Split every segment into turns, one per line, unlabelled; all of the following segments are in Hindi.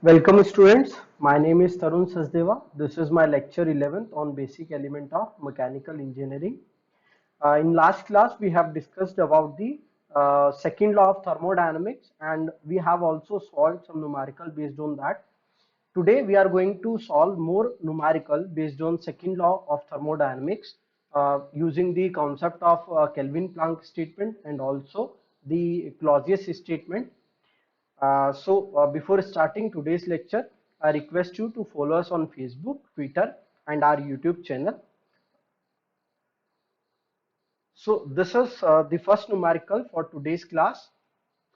Welcome students, my name is Tarun Sachdeva. This is my lecture 11th on basic element of mechanical engineering. In last class we have discussed about the second law of thermodynamics and we have also solved some numerical based on that. Today we are going to solve more numerical based on second law of thermodynamics using the concept of Kelvin-Planck statement and also the Clausius statement. Before starting today's lecture, I request you to follow us on Facebook, Twitter, and our YouTube channel. So this is the first numerical for today's class.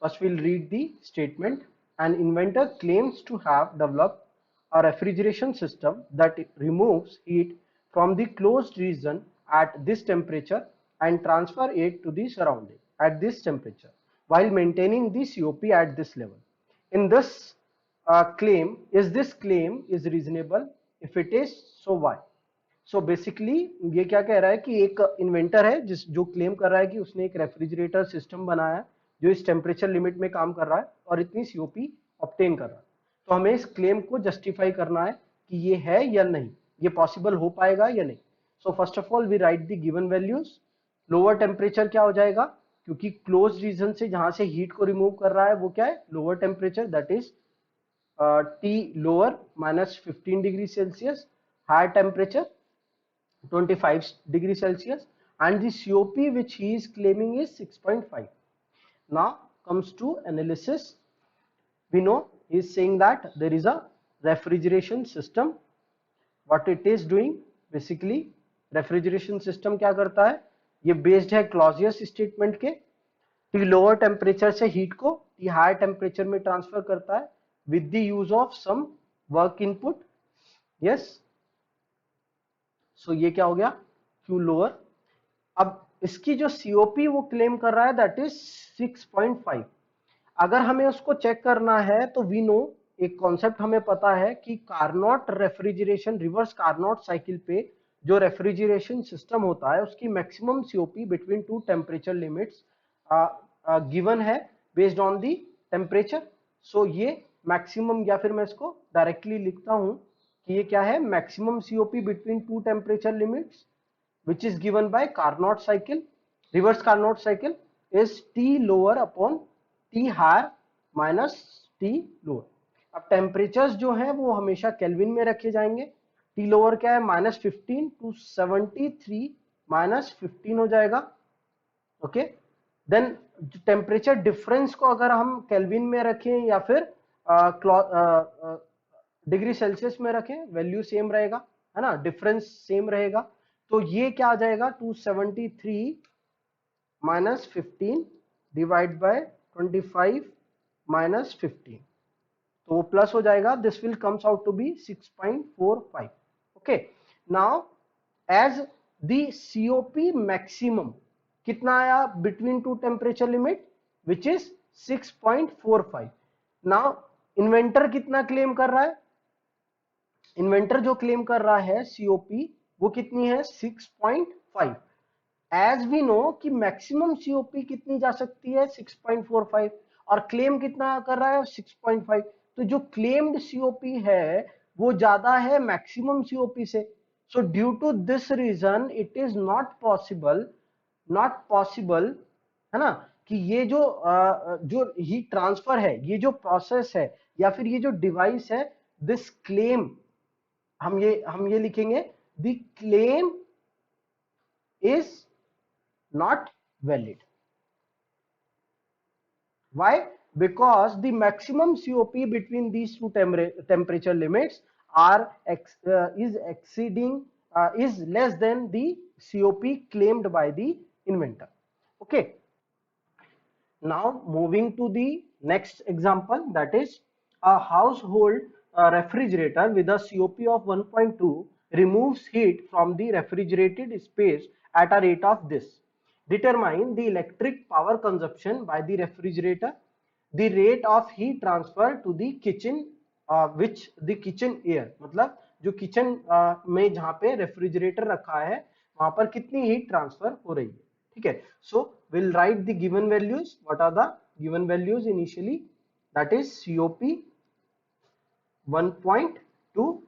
First, we'll read the statement. An inventor claims to have developed a refrigeration system that removes heat from the closed region at this temperature and transfer it to the surrounding at this temperature while maintaining the COP at this level. In this this claim is reasonable? If it is, so why? So basically ये क्या कह रहा है कि एक इन्वेंटर है जो क्लेम कर रहा है कि उसने एक रेफ्रिजरेटर सिस्टम बनाया है जो इस टेम्परेचर लिमिट में काम कर रहा है और इतनी सीओपी ऑब्टेन कर रहा है। तो हमें इस क्लेम को जस्टिफाई करना है कि ये है या नहीं, ये पॉसिबल हो पाएगा या नहीं। So first of all we write the given values. Lower temperature क्या हो जाएगा, क्योंकि क्लोज रीजन से जहां से हीट को रिमूव कर रहा है वो क्या है, lower temperature, that is T lower -15 degree Celsius, higher temperature 25 degree Celsius, and the COP which he is claiming is 6.5. Now comes to analysis. We know he is saying that there is a refrigeration system. What it is doing, basically refrigeration system क्या करता है, ये बेस्ड है क्लॉजियस स्टेटमेंट के। टी लोअर टेम्परेचर से हीट को टी हायर टेम्परेचर में ट्रांसफर करता है with the use of some work input. Yes, so ये क्या हो गया, क्यू लोअर। अब इसकी जो सीओपी वो क्लेम कर रहा है दैट इज 6.5। अगर हमें उसको चेक करना है तो वी नो, एक कॉन्सेप्ट हमें पता है कि Carnot refrigeration, reverse Carnot cycle पे जो रेफ्रिजरेशन सिस्टम होता है उसकी maximum COP between two temperature limits given है बेस्ड ऑन दी टेम्परेचर। सो ये मैक्सिमम, या फिर मैं इसको डायरेक्टली लिखता हूं कि ये क्या है, maximum COP between two temperature limits which is given by Carnot cycle, reverse Carnot cycle is T lower upon T higher minus T lower। अब टेम्परेचर्स जो है वो हमेशा केल्विन में रखे जाएंगे। T लोअर क्या है, -15 टू 73 -15 हो जाएगा। ओके, देन टेम्परेचर डिफरेंस को अगर हम केल्विन में रखें या फिर डिग्री सेल्सियस में रखें, वैल्यू सेम रहेगा, है ना, डिफरेंस सेम रहेगा। तो ये क्या आ जाएगा, 273 -15 डिवाइड बाय 25 -15, तो वो प्लस हो जाएगा। This will comes out to be 6.45। Okay, now as the COP maximum कितना आया between two temperature limit, which is 6.45। Now inventor कितना क्लेम कर रहा है, इन्वेंटर जो क्लेम कर रहा है सीओपी वो कितनी है, 6.5। एज वी नो कि मैक्सिमम सीओपी कितनी जा सकती है, 6.45, और क्लेम कितना कर रहा है, 6.5। तो जो क्लेम्ड सीओपी है वो ज्यादा है मैक्सिमम सीओपी से। So due to this reason it is not possible, है ना, कि ये जो हीट ट्रांसफर है, ये जो प्रोसेस है या फिर ये जो डिवाइस है, दिस क्लेम हम ये लिखेंगे, the claim is not valid. Why? Because the maximum COP between these two temperature limits is less than the COP claimed by the inventor. Okay. Now moving to the next example, that is a household refrigerator with a COP of 1.2 removes heat from the refrigerated space at a rate of this. Determine the electric power consumption by the refrigerator, the rate of heat transfer to the kitchen, which the kitchen air, मतलब जो किचन में जहां पे रेफ्रिजरेटर रखा है वहां पर कितनी हीट ट्रांसफर हो रही है। ठीक है, so will write the given values. What are the given values initially, that is COP 1.2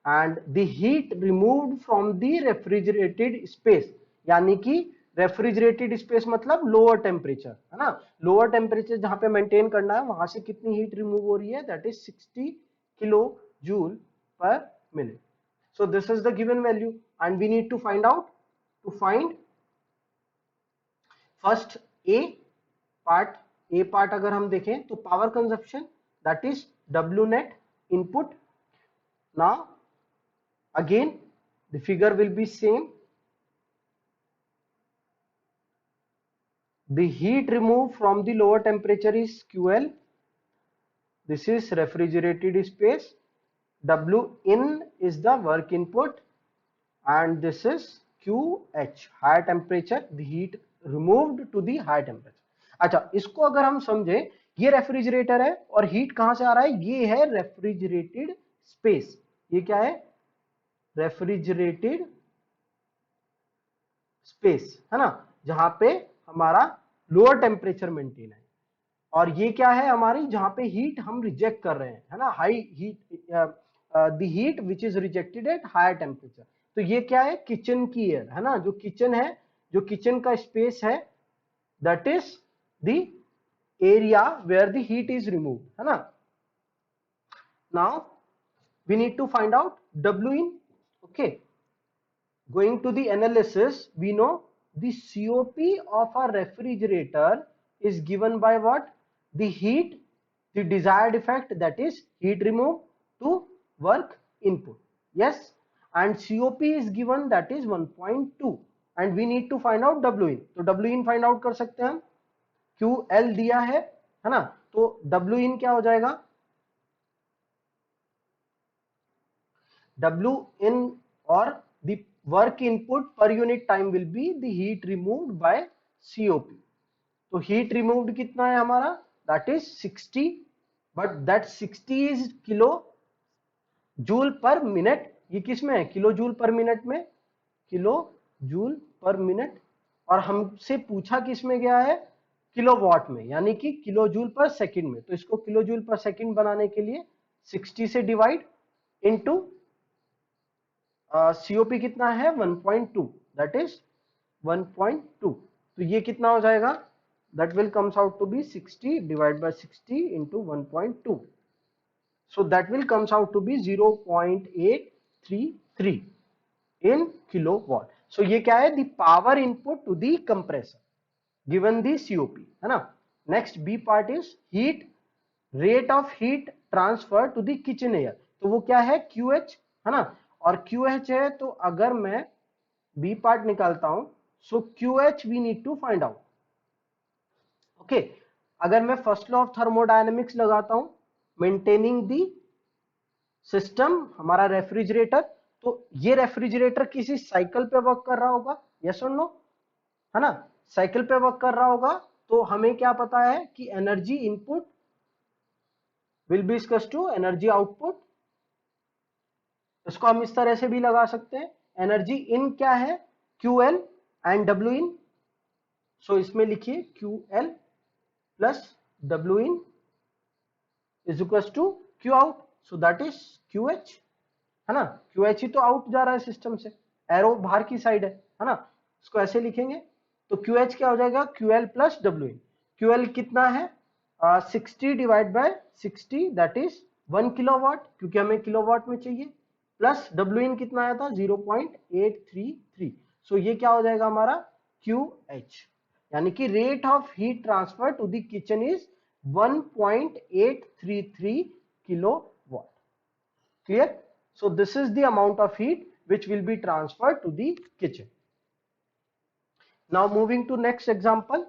and the heat removed from the refrigerated space, यानी कि रेफ्रिजरेटेड स्पेस मतलब लोअर टेम्परेचर है ना, लोअर टेम्परेचर जहां पे मेंटेन करना है वहां से कितनी हीट रिमूव हो रही है, that is 60 kilo joule per minute. So this is the given value and we need to find out. To find first A part अगर हम देखें तो power consumption, that is W net input. Now again the figure will be same. The heat removed from the lower temperature is QL. This is refrigerated space. W in is the work input and this is QH, higher temperature, the heat removed to the higher temperature. अच्छा, इसको अगर हम समझे, ये रेफ्रिजरेटर है और हीट कहां से आ रहा है, ये है रेफ्रिजरेटेड स्पेस. ये क्या है, रेफ्रिजरेटेड स्पेस है ना, जहां पे हमारा लोअर टेम्परेचर मेंटेन है. और ये क्या है हमारी, जहां पे हीट हम रिजेक्ट कर रहे हैं है ना, high heat, the heat which is rejected at higher temperature. तो ये क्या है, किचन की एयर है ना, जो किचन है, जो किचन का स्पेस है, that is the area where the heat is remove है ना. Now we need to find out W in. Okay, going to the analysis, we know the COP of a refrigerator is given by what, the heat, the desired effect, that is heat remove to work input. Yes, and COP is given, that is 1.2 and we need to find out W in. तो W in find out कर सकते हैं हम, QL दिया है ना, तो W in क्या हो जाएगा, W in or the work input per unit time will be the heat removed by COP. तो heat removed कितना है हमारा, that is 60, but that 60 is kilo joule per minute. ये किस में है, किलो जूल पर मिनट में, किलो जूल पर मिनट. और हमसे पूछा किस में गया है, किलोवाट में, यानी कि किलो जूल पर सेकंड में. तो इसको किलो जूल पर सेकंड बनाने के लिए 60 से डिवाइड इनटू COP कितना है 1.2, दैट इज 1.2. तो ये कितना हो जाएगा, that will comes out to be 60 divide by 60 into 1.2. so that will comes out to be 0.833 in kilowatt. so ये क्या है, the power input to the compressor given the COP है ना. next B part is heat, rate of heat transfer to the kitchen air. तो वो क्या है, QH है ना, और QH है, तो अगर मैं B पार्ट निकालता हूं, so QH we need to find out. Okay, अगर मैं फर्स्ट लॉ ऑफ थर्मोडायनेमिक्स लगाता हूं, मेंटेनिंग दी सिस्टम, हमारा रेफ्रिजरेटर, तो ये रेफ्रिजरेटर किसी साइकिल पे वर्क कर रहा होगा, यस और नो है ना, साइकिल पे वर्क कर रहा होगा. तो हमें क्या पता है कि energy input will be equal to energy output. इसको हम इस तरह से भी लगा सकते हैं, एनर्जी इन क्या है, QL and W in. So इसमें लिखिए QL plus W in is equal to Q out. So that is QH है ना, QH ही तो आउट जा रहा है सिस्टम से, एरो बाहर की साइड है ना. इसको ऐसे लिखेंगे तो QH क्या हो जाएगा, QL plus W in. QL कितना है, 60 divide by 60, that is 1 kilowatt, क्योंकि हमें किलोवाट में चाहिए, प्लस W इन कितना आया था 0.833. सो ये क्या हो जाएगा हमारा QH, यानी कि rate of heat transfer to the kitchen is 1.833 kilowatt. Clear. So this is the amount of heat which will be transferred to the kitchen. Now moving to next example.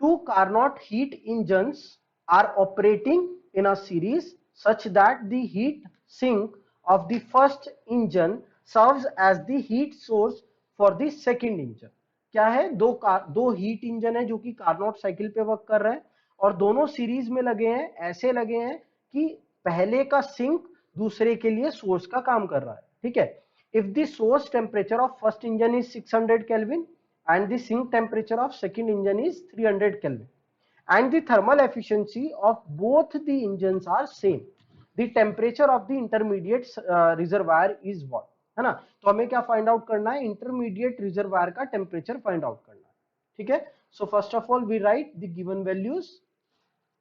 Two Carnot heat engines are operating in a series such that the heat sink of the first engine serves as the heat source for the second engine. क्या है, दो हीट इंजन है जो कि कार्नोट साइकिल पे वर्क कर रहे हैं और दोनों सीरीज में लगे हैं, ऐसे लगे हैं कि पहले का सिंक दूसरे के लिए सोर्स का काम कर रहा है. ठीक है. If the source temperature of first engine is 600 kelvin and the sink temperature of second engine is 300 Kelvin and the thermal efficiency of both the engines are same. The temperature of the intermediate reservoir is what, है ना. तो हमें क्या फाइंड आउट करना है, इंटरमीडिएट रिजर्वायर का टेम्परेचर फाइंड आउट करना है. ठीक है. So first of all we write the given values.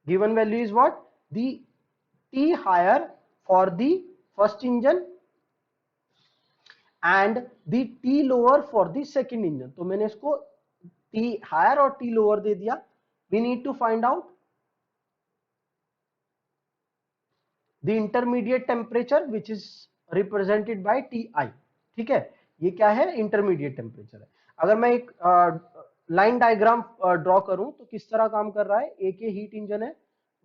Given value is what, the T higher for the first engine and the T lower for the second engine. तो मैंने इसको T higher और T lower दे दिया. We need to find out the intermediate temperature which is represented by Ti. ठीक है, ये क्या है, इंटरमीडिएट टेम्परेचर है. अगर मैं एक लाइन डायग्राम ड्रॉ करूं तो किस तरह काम कर रहा है, एक ये हीट इंजन है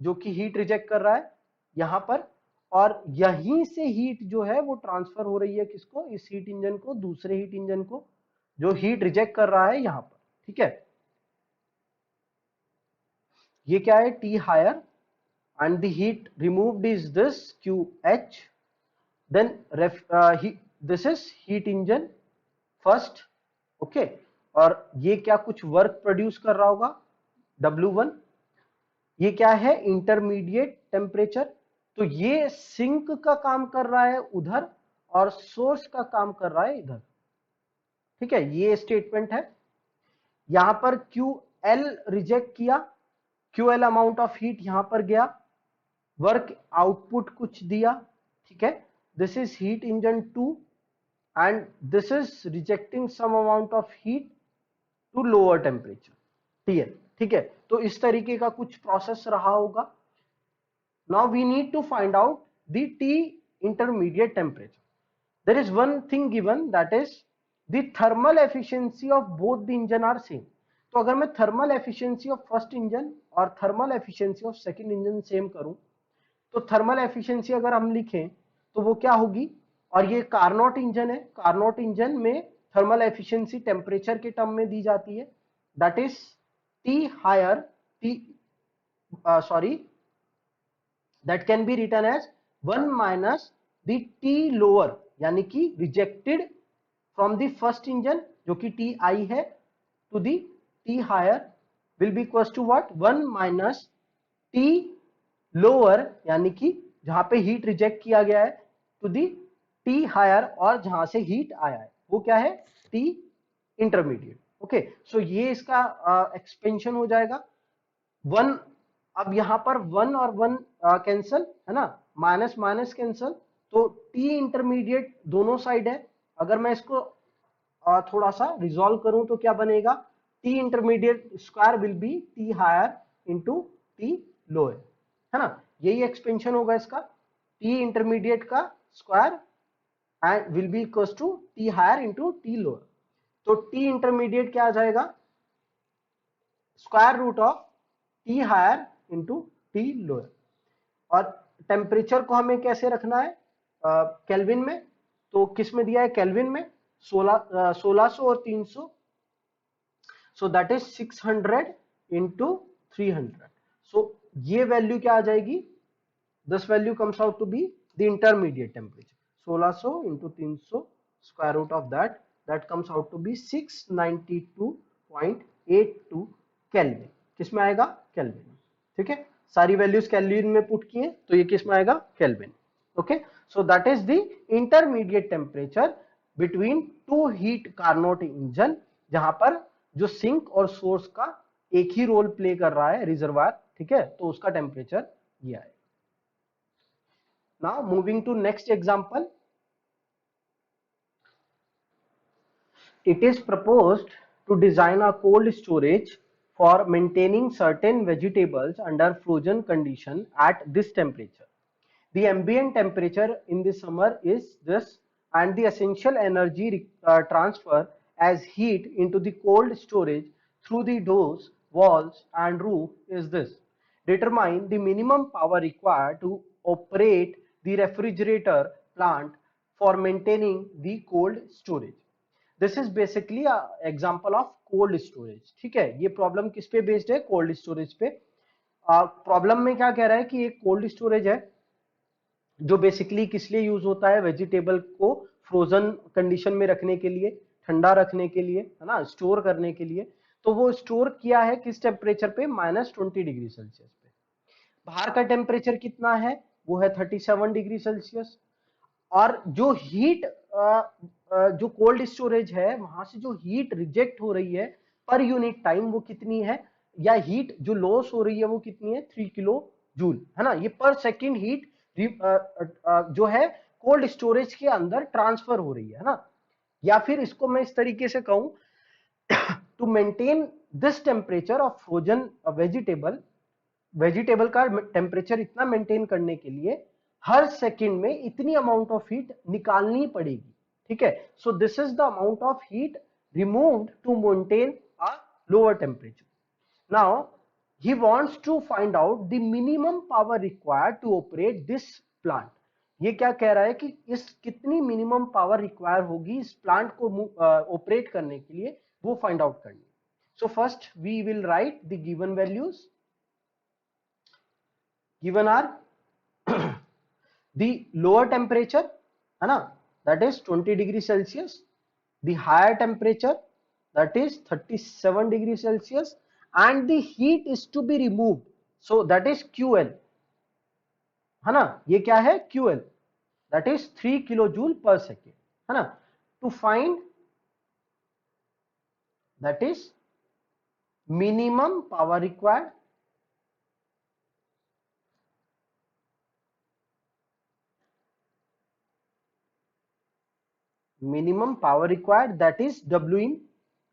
जो कि हीट रिजेक्ट कर रहा है यहां पर, और यहीं से हीट जो है वो ट्रांसफर हो रही है किसको, इस हीट इंजन को दूसरे हीट इंजन को जो हीट रिजेक्ट कर रहा है यहां पर. ठीक है, ये क्या है, T higher and the heat removed is this QH. then this is heat engine first. Okay, और ये क्या कुछ वर्क प्रोड्यूस कर रहा होगा W1. ये क्या है, इंटरमीडिएट टेम्परेचर. तो ये सिंक का काम कर रहा है उधर और सोर्स का काम कर रहा है इधर. ठीक है, ये स्टेटमेंट है. यहां पर QL रिजेक्ट किया, QL अमाउंट ऑफ हीट यहां पर गया, वर्क आउटपुट कुछ दिया. ठीक है, this is heat engine 2 and this is rejecting some amount of heat to lower temperature TL. ठीक है, तो इस तरीके का कुछ प्रोसेस रहा होगा. Now we need to find out the T intermediate temperature. There is one thing given, that is the thermal efficiency of both the engine are same. तो अगर मैं thermal efficiency of first engine और thermal efficiency of second engine same करूं, तो थर्मल एफिशिएंसी अगर हम लिखें तो वो क्या होगी, और ये कार्नोट इंजन है, कार्नोट इंजन में थर्मल एफिशिएंसी टेम्परेचर के टर्म में दी जाती है, that is T higher that can be written as 1 minus the T lower, यानी कि rejected from the first engine जो कि Ti है to the T higher will be equals to what, 1 minus T lower, यानी कि जहां पे हीट रिजेक्ट किया गया है टू दी T higher, और जहां से हीट आया है वो क्या है, T इंटरमीडिएट. ओके, सो ये इसका एक्सपेंशन हो जाएगा. 1, अब यहां पर 1 और 1 कैंसल है ना, माइनस माइनस कैंसल, तो T इंटरमीडिएट दोनों साइड है. अगर मैं इसको थोड़ा सा रिजॉल्व करूं तो क्या बनेगा, T intermediate square will be T higher into T lower, है ना. यही एक्सपेंशन होगा इसका, T इंटरमीडिएट का square and will be equals to T higher into T lower. तो T इंटरमीडिएट क्या आ जाएगा, square root of T higher into T lower. और टेम्परेचर को हमें कैसे रखना है, केल्विन में. तो किस में दिया है, केल्विन में, 1600 और 300. So that is 600 into 300. So ये वैल्यू क्या आ जाएगी, this value comes out to be the intermediate temperature. 1600 into 300 square root of that comes out to be 692.82 kelvin. किस में आएगा, केल्विन. ठीक है, सारी वैल्यूज केल्विन में पुट किए तो ये किस में आएगा, kelvin. Okay, so that is the intermediate temperature between two heat Carnot engine, जहां पर जो सिंक और सोर्स का एक ही रोल प्ले कर रहा है, रिजर्वायर. ठीक है, तो उसका टेम्परेचर ये आएगा. Now moving to next example. It is proposed to design a cold storage for maintaining certain vegetables under frozen condition at this temperature. The ambient temperature in the summer is this, and the essential energy transfer as heat into the cold storage through the doors, walls and roof is this. Determine the minimum power required to operate the refrigerator plant for maintaining the cold storage. This is basically example of cold storage. ठीक है, ये प्रॉब्लम किस पे बेस्ड है, कोल्ड स्टोरेज पे. प्रॉब्लम में क्या कह रहा है कि एक कोल्ड स्टोरेज है जो बेसिकली किस लिए यूज होता है, वेजिटेबल को फ्रोजन कंडीशन में रखने के लिए, ठंडा रखने के लिए, है ना, स्टोर करने के लिए. तो वो स्टोर किया है किस टेम्परेचर पे, -20 डिग्री सेल्सियस पे। बाहर का टेम्परेचर कितना है, वो है 37 डिग्री सेल्सियस। और जो हीट जो कोल्ड स्टोरेज है वहां से जो हीट रिजेक्ट हो रही है पर यूनिट टाइम वो कितनी है, या हीट जो लॉस हो रही है वो कितनी है, 3 किलो जूल, है ना। ये पर सेकेंड हीट जो है कोल्ड स्टोरेज के अंदर ट्रांसफर हो रही है ना। या फिर इसको मैं इस तरीके से कहूं, to maintain this temperature of frozen vegetable का टेम्परेचर इतना मेंटेन करने के लिए हर सेकंड में इतनी अमाउंट ऑफ हीट निकालनी पड़ेगी, ठीक है। So this is the amount of heat removed to maintain a lower temperature. Now he wants to find out the minimum power required to operate this plant। ये क्या कह रहा है कि इस कितनी मिनिमम पावर रिक्वायर होगी इस प्लांट को ऑपरेट करने के लिए, वो फाइंड आउट करनी। So first we will write the given values. Given are the lower temperature, है ना, that is 20 degree Celsius, the higher temperature that is 37 degree Celsius, and the heat is to be removed, so that is QL, है ना। ये क्या है, QL, that is 3 kilojoule per second, है ना। to find that is minimum power required, minimum power required that is W इन,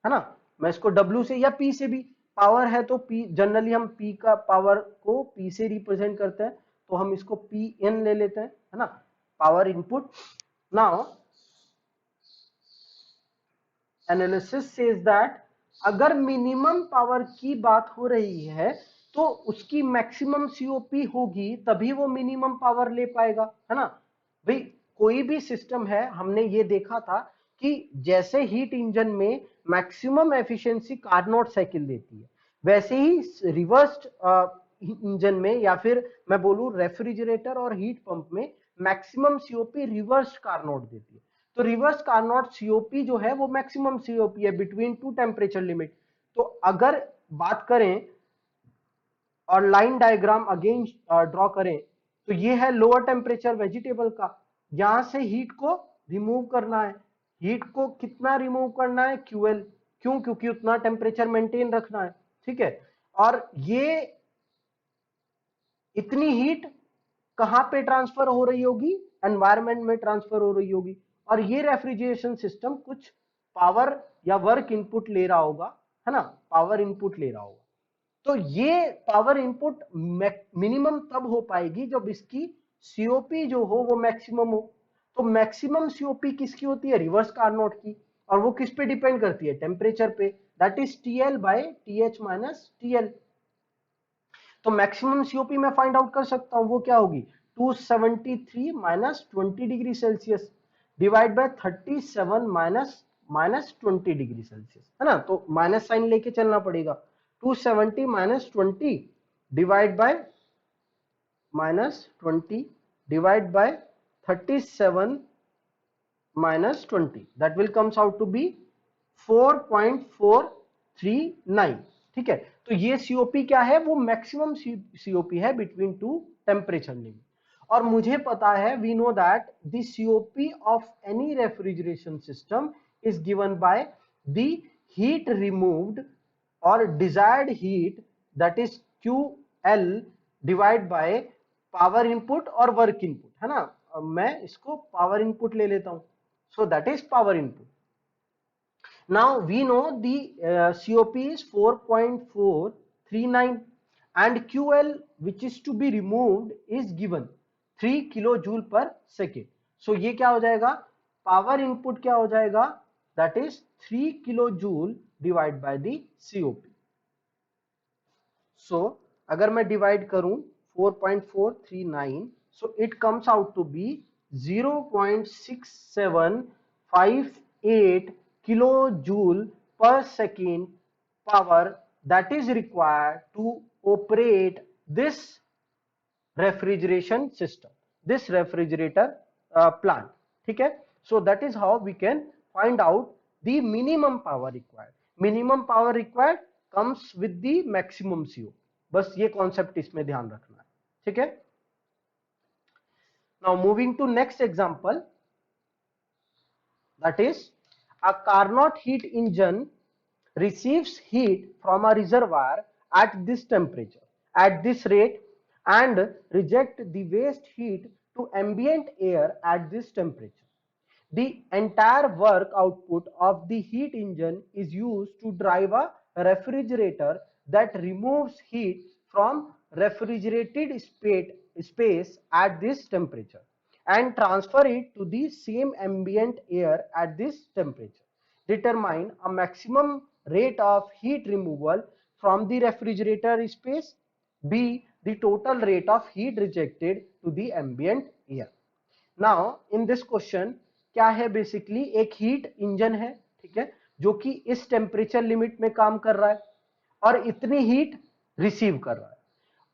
है ना। मैं इसको W से या P से भी, पावर है तो P, जनरली हम P का पावर को P से रिप्रेजेंट करते हैं, तो हम इसको PN ले लेते हैं, है ना, power input. Now analysis says that अगर मिनिमम पावर की बात हो रही है तो उसकी मैक्सिमम सीओपी होगी तभी वो मिनिमम पावर ले पाएगा, है ना। भाई कोई भी सिस्टम है, हमने ये देखा था कि जैसे हीट इंजन में मैक्सिमम एफिशिएंसी कार्नोट साइकिल देती है, वैसे ही रिवर्स्ड इंजन में, या फिर मैं बोलूं रेफ्रिजरेटर और हीट पंप में मैक्सिमम सीओपी रिवर्स कार्नोट देती है। तो रिवर्स कार्नोट सीओपी जो है वो मैक्सिमम सीओपी है बिटवीन टू टेम्परेचर लिमिट। तो अगर बात करें और लाइन डायग्राम अगेन ड्रॉ करें, तो ये है लोअर टेम्परेचर वेजिटेबल का, यहां से हीट को रिमूव करना है। हीट को कितना रिमूव करना है, QL, क्यों, क्योंकि उतना टेम्परेचर मेंटेन रखना है, ठीक है। और ये इतनी हीट कहां पे ट्रांसफर हो रही होगी, एनवायरमेंट में ट्रांसफर हो रही होगी। और ये रेफ्रिजरेशन सिस्टम कुछ पावर या वर्क इनपुट ले रहा होगा, है ना, पावर इनपुट ले रहा होगा। तो ये पावर इनपुट मिनिमम तब हो पाएगी जब इसकी सीओपी जो हो वो मैक्सिमम हो। तो मैक्सिमम सीओपी किसकी होती है, रिवर्स कार्नोट की, और वो किस पे डिपेंड करती है, टेम्परेचर पे, that is TL by TH minus TL। तो मैक्सिमम सीओपी मैं फाइंड आउट कर सकता हूं, वो क्या होगी, 273 minus 20 degree Celsius divide by 37 minus 20 degree Celsius, है ना। तो माइनस साइन लेके चलना पड़ेगा। 270 minus 20 divide by -20 divide by 37 minus 20, that will comes out to be 4.439, ठीक है। तो ये सीओपी क्या है, वो मैक्सिमम सीओपी है बिटवीन टू टेम्परेचर लिमिट। और मुझे पता है, we know that the COP of any refrigeration system is given by the heat removed और desired heat, that is QL divide by power input और वर्क इनपुट, है ना। मैं इसको पावर इनपुट ले लेता हूं, so that is power input. Now we know the COP is 4.439 and QL which is to be removed is given 3 kilojoule per second. So ये क्या हो जाएगा, पावर इनपुट क्या हो जाएगा, that is 3 kilojoule divided by the COP. So अगर मैं डिवाइड करूं 4.439, so it comes out to be 0.6758 kilojoule per second power that is required to operate this refrigeration system, this refrigerator plant, ठीक है। So that is how we can find out the minimum power required. Minimum power required comes with the maximum CO। बस ये कॉन्सेप्ट इसमें ध्यान रखना है, ठीक है। Now moving to next example, that is a Carnot heat engine receives heat from a reservoir at this temperature, at this rate, and reject the waste heat to ambient air at this temperature. The entire work output of the heat engine is used to drive a refrigerator that removes heat from refrigerated space at this temperature and transfer it to the same ambient air at this temperature. Determine a maximum rate of heat removal from the refrigerator space. B. The total rate of heat rejected to the ambient air. Now in this question क्या है, बेसिकली एक हीट इंजन है, ठीक है, जो कि इस टेम्परेचर लिमिट में काम कर रहा है और इतनी हीट रिसीव कर रहा है।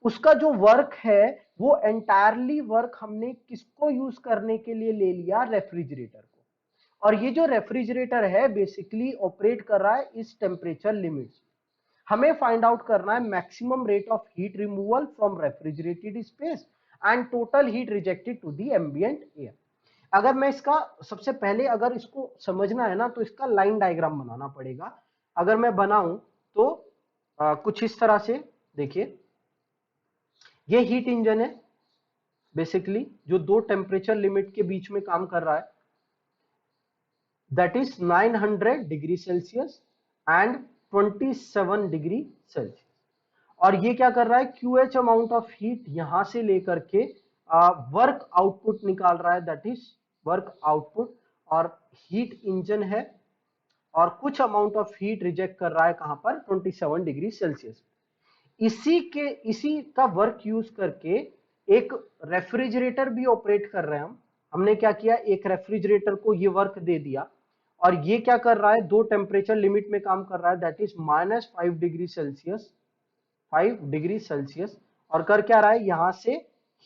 उसका जो वर्क है वो एंटायरली वर्क हमने किसको यूज करने के लिए ले लिया, रेफ्रिजरेटर को। और ये जो रेफ्रिजरेटर है बेसिकली ऑपरेट कर रहा है इस टेम्परेचर लिमिट। हमें फाइंड आउट करना है maximum rate of heat removal from refrigerated space and total heat rejected to the ambient air. अगर मैं इसका सबसे पहले अगर इसको समझना है ना तो इसका लाइन डायग्राम बनाना पड़ेगा। अगर मैं बनाऊं तो कुछ इस तरह से देखिए, ये हीट इंजन है बेसिकली जो दो टेम्परेचर लिमिट के बीच में काम कर रहा है, that is 900 degree celsius and 27 degree Celsius. और ये क्या कर रहा है, QH अमाउंट ऑफ हीट यहां से लेकर के वर्क आउटपुट निकाल रहा है, दैट इज वर्क आउटपुट। और हीट इंजन है और कुछ अमाउंट ऑफ हीट रिजेक्ट कर रहा है कहां पर, 27 डिग्री सेल्सियस। इसी का वर्क यूज करके एक रेफ्रिजरेटर भी ऑपरेट कर रहे हैं हम। हमने क्या किया, एक रेफ्रिजरेटर को ये वर्क दे दिया और ये क्या कर रहा है, दो टेम्परेचर लिमिट में काम कर रहा है, that is -5 degree Celsius, 5 degree Celsius. और कर क्या रहा है, यहां से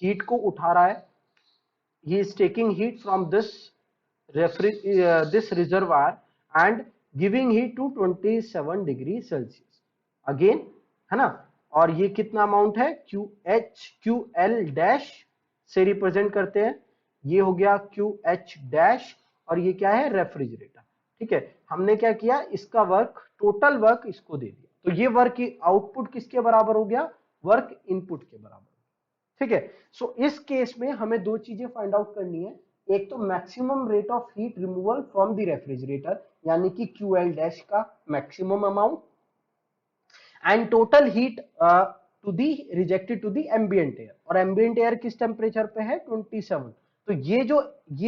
हीट को उठा रहा है। He is taking heat from this reservoir and giving heat to 27 degree Celsius again, है ना। और ये कितना अमाउंट है, QL डैश से रिप्रेजेंट करते हैं, ये हो गया QH डैश और ये क्या है, रेफ्रिजरेटर, ठीक है। हमने क्या किया, इसका वर्क, टोटल वर्क इसको दे दिया, तो ये वर्क आउटपुट किसके बराबर हो गया, वर्क इनपुट के बराबर, ठीक है। सो इस केस में हमें दो चीजें फाइंड आउट करनी है, एक तो maximum rate of heat removal from the refrigerator यानी कि QL डैश का maximum amount and total heat to the rejected to the ambient air. और एम्बिएंट एयर किस टेम्परेचर पे है, 27। तो ये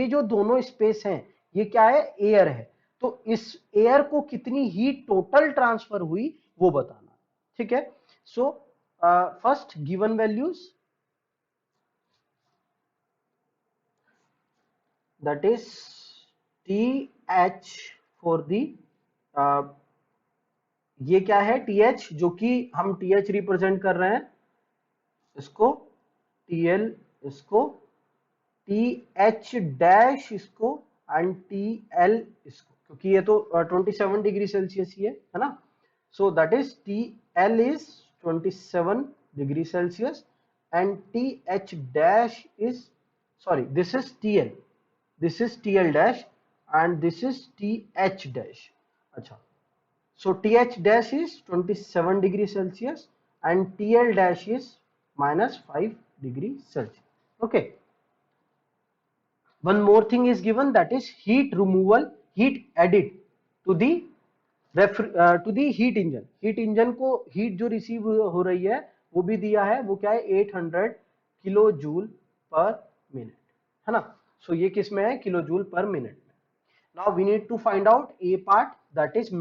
जो दोनों स्पेस हैं ये क्या है, एयर है। तो इस एयर को कितनी हीट टोटल ट्रांसफर हुई वो बताना, ठीक है। So first given values, that is TH for the, ये क्या है, TH, जो कि हम TH रिप्रेजेंट कर रहे हैं, इसको TL, इसको TH डैश, इसको एंड TL इसको, क्योंकि ये तो 27 डिग्री सेल्सियस ही है ना। सो that is TL is 27 degree celsius and TH dash is, sorry this is TL dash and this is TH dash. अच्छा, so TH dash is 27 degree Celsius and TL dash is -5 degree Celsius. Okay. One more thing is given, that is heat removal, heat added to the heat engine. Heat engine को heat जो receive हो रही है वो भी दिया है, वो क्या है, 800 किलो जूल पर मिनट, है ना। So ये किस में है, किलो जूल पर मिनट में। Now we need to find out A part, that is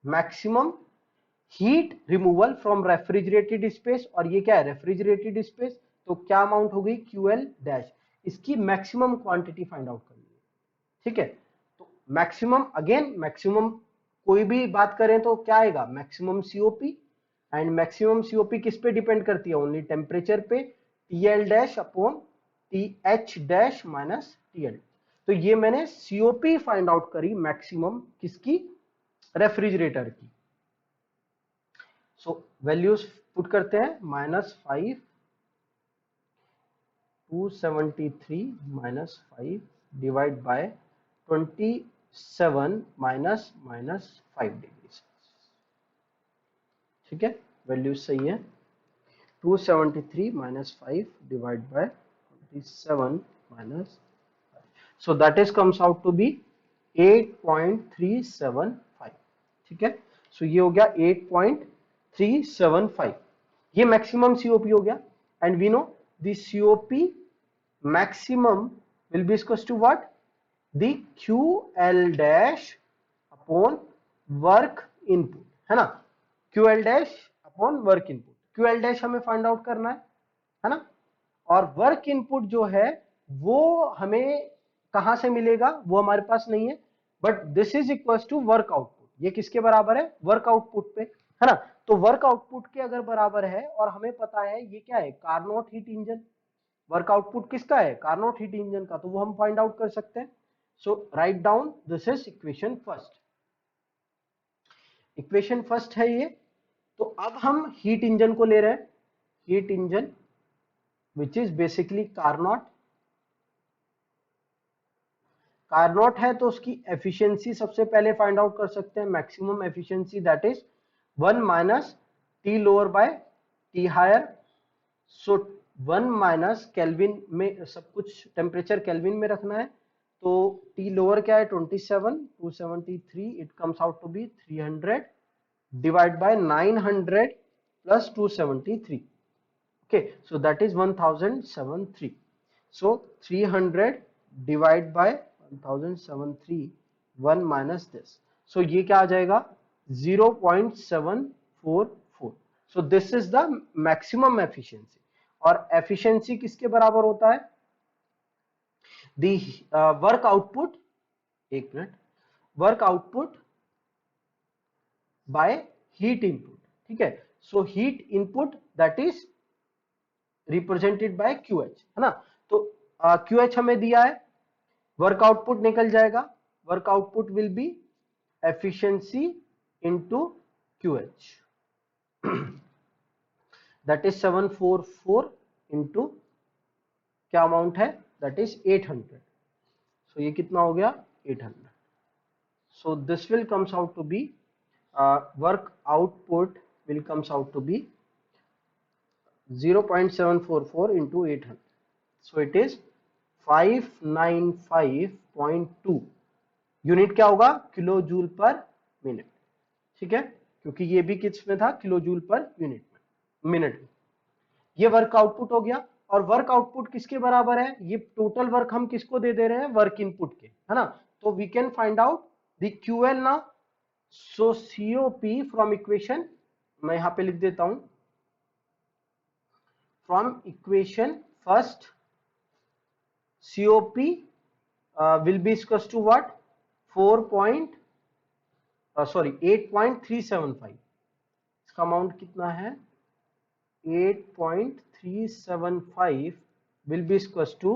maximum heat removal from refrigerated space। और ये क्या है, रेफ्रिजरेटेड स्पेस, तो क्या अमाउंट हो गई, QL डैश। इसकी मैक्सिमम क्वांटिटी फाइंड आउट करनी है, ठीक है। तो मैक्सिमम, अगेन मैक्सिमम कोई भी बात करें तो क्या आएगा, maximum COP। And maximum COP किस पे डिपेंड करती है, ओनली टेम्परेचर पे, TL dash upon TH dash minus TL। तो ये मैंने COP फाइंड आउट करी मैक्सिमम किसकी, रेफ्रिजरेटर की। सो वैल्यूज पुट करते हैं, -5 273 -5 डिवाइड बाय 27 -5 डिग्री। ठीक है, वैल्यूज सही है। 273 -5 divide by 27 -5, so that is comes out to be 8.375। ठीक है, सो ये हो गया 8.375, ये मैक्सिमम सीओपी हो गया। And we know the COP maximum will be equals to what, the QL dash upon work input, है ना, QL dash upon work input. QL dash हमें फाइंड आउट करना है ना, और वर्क इनपुट जो है वो हमें कहां से मिलेगा, वो हमारे पास नहीं है, but this is equal to work output. ये किसके बराबर है, वर्क आउटपुट पे, है ना। तो वर्क आउटपुट के अगर बराबर है और हमें पता है ये क्या है, Carnot heat engine, work output किसका है, कार्नोट हीट इंजन का, तो वो हम फाइंड आउट कर सकते हैं। So write down, this is equation first, equation first है ये। तो अब हम हीट इंजन को ले रहे हैं, heat engine which is basically Carnot. Carnot है तो उसकी एफिशिएंसी सबसे पहले फाइंड आउट कर सकते हैं, maximum efficiency that is 1 minus T lower by T higher. So 1 minus Kelvin में, सब कुछ टेम्परेचर केल्विन में रखना है, तो टी लोअर क्या है 27 273, it comes out to be 300 divide by 900 plus 273। okay, so that is 1073। so 300 divide by 1073, 1 minus this, so ये क्या आ जाएगा 0.744। so this is the maximum efficiency, और efficiency किसके बराबर होता है, the work output, एक minute, work output by heat input। ठीक है, so heat input that is represented by QH, है ना। तो QH हमें दिया है, वर्क आउटपुट निकल जाएगा, work output will be efficiency into QH, that is 744 into क्या अमाउंट है, दैट इज 800। सो ये कितना हो गया 800। So this will comes out to be, work output will comes out to be 0.744 into 800, so it is 595.2 unit. क्या होगा, किलो जूल पर मिनट। ठीक है, क्योंकि ये भी किस में था, किलो जूल पर यूनिट में, मिनट में। ये वर्क आउटपुट हो गया, और वर्क आउटपुट किसके बराबर है, ये टोटल वर्क हम किसको दे दे रहे हैं, वर्क इनपुट के, है ना। तो we can find out the QL ना। सो COP फ्रॉम इक्वेशन, मैं यहां पे लिख देता हूं, from equation first, COP will be equals to what, 8.375। इसका अमाउंट कितना है 8.375 will be equals to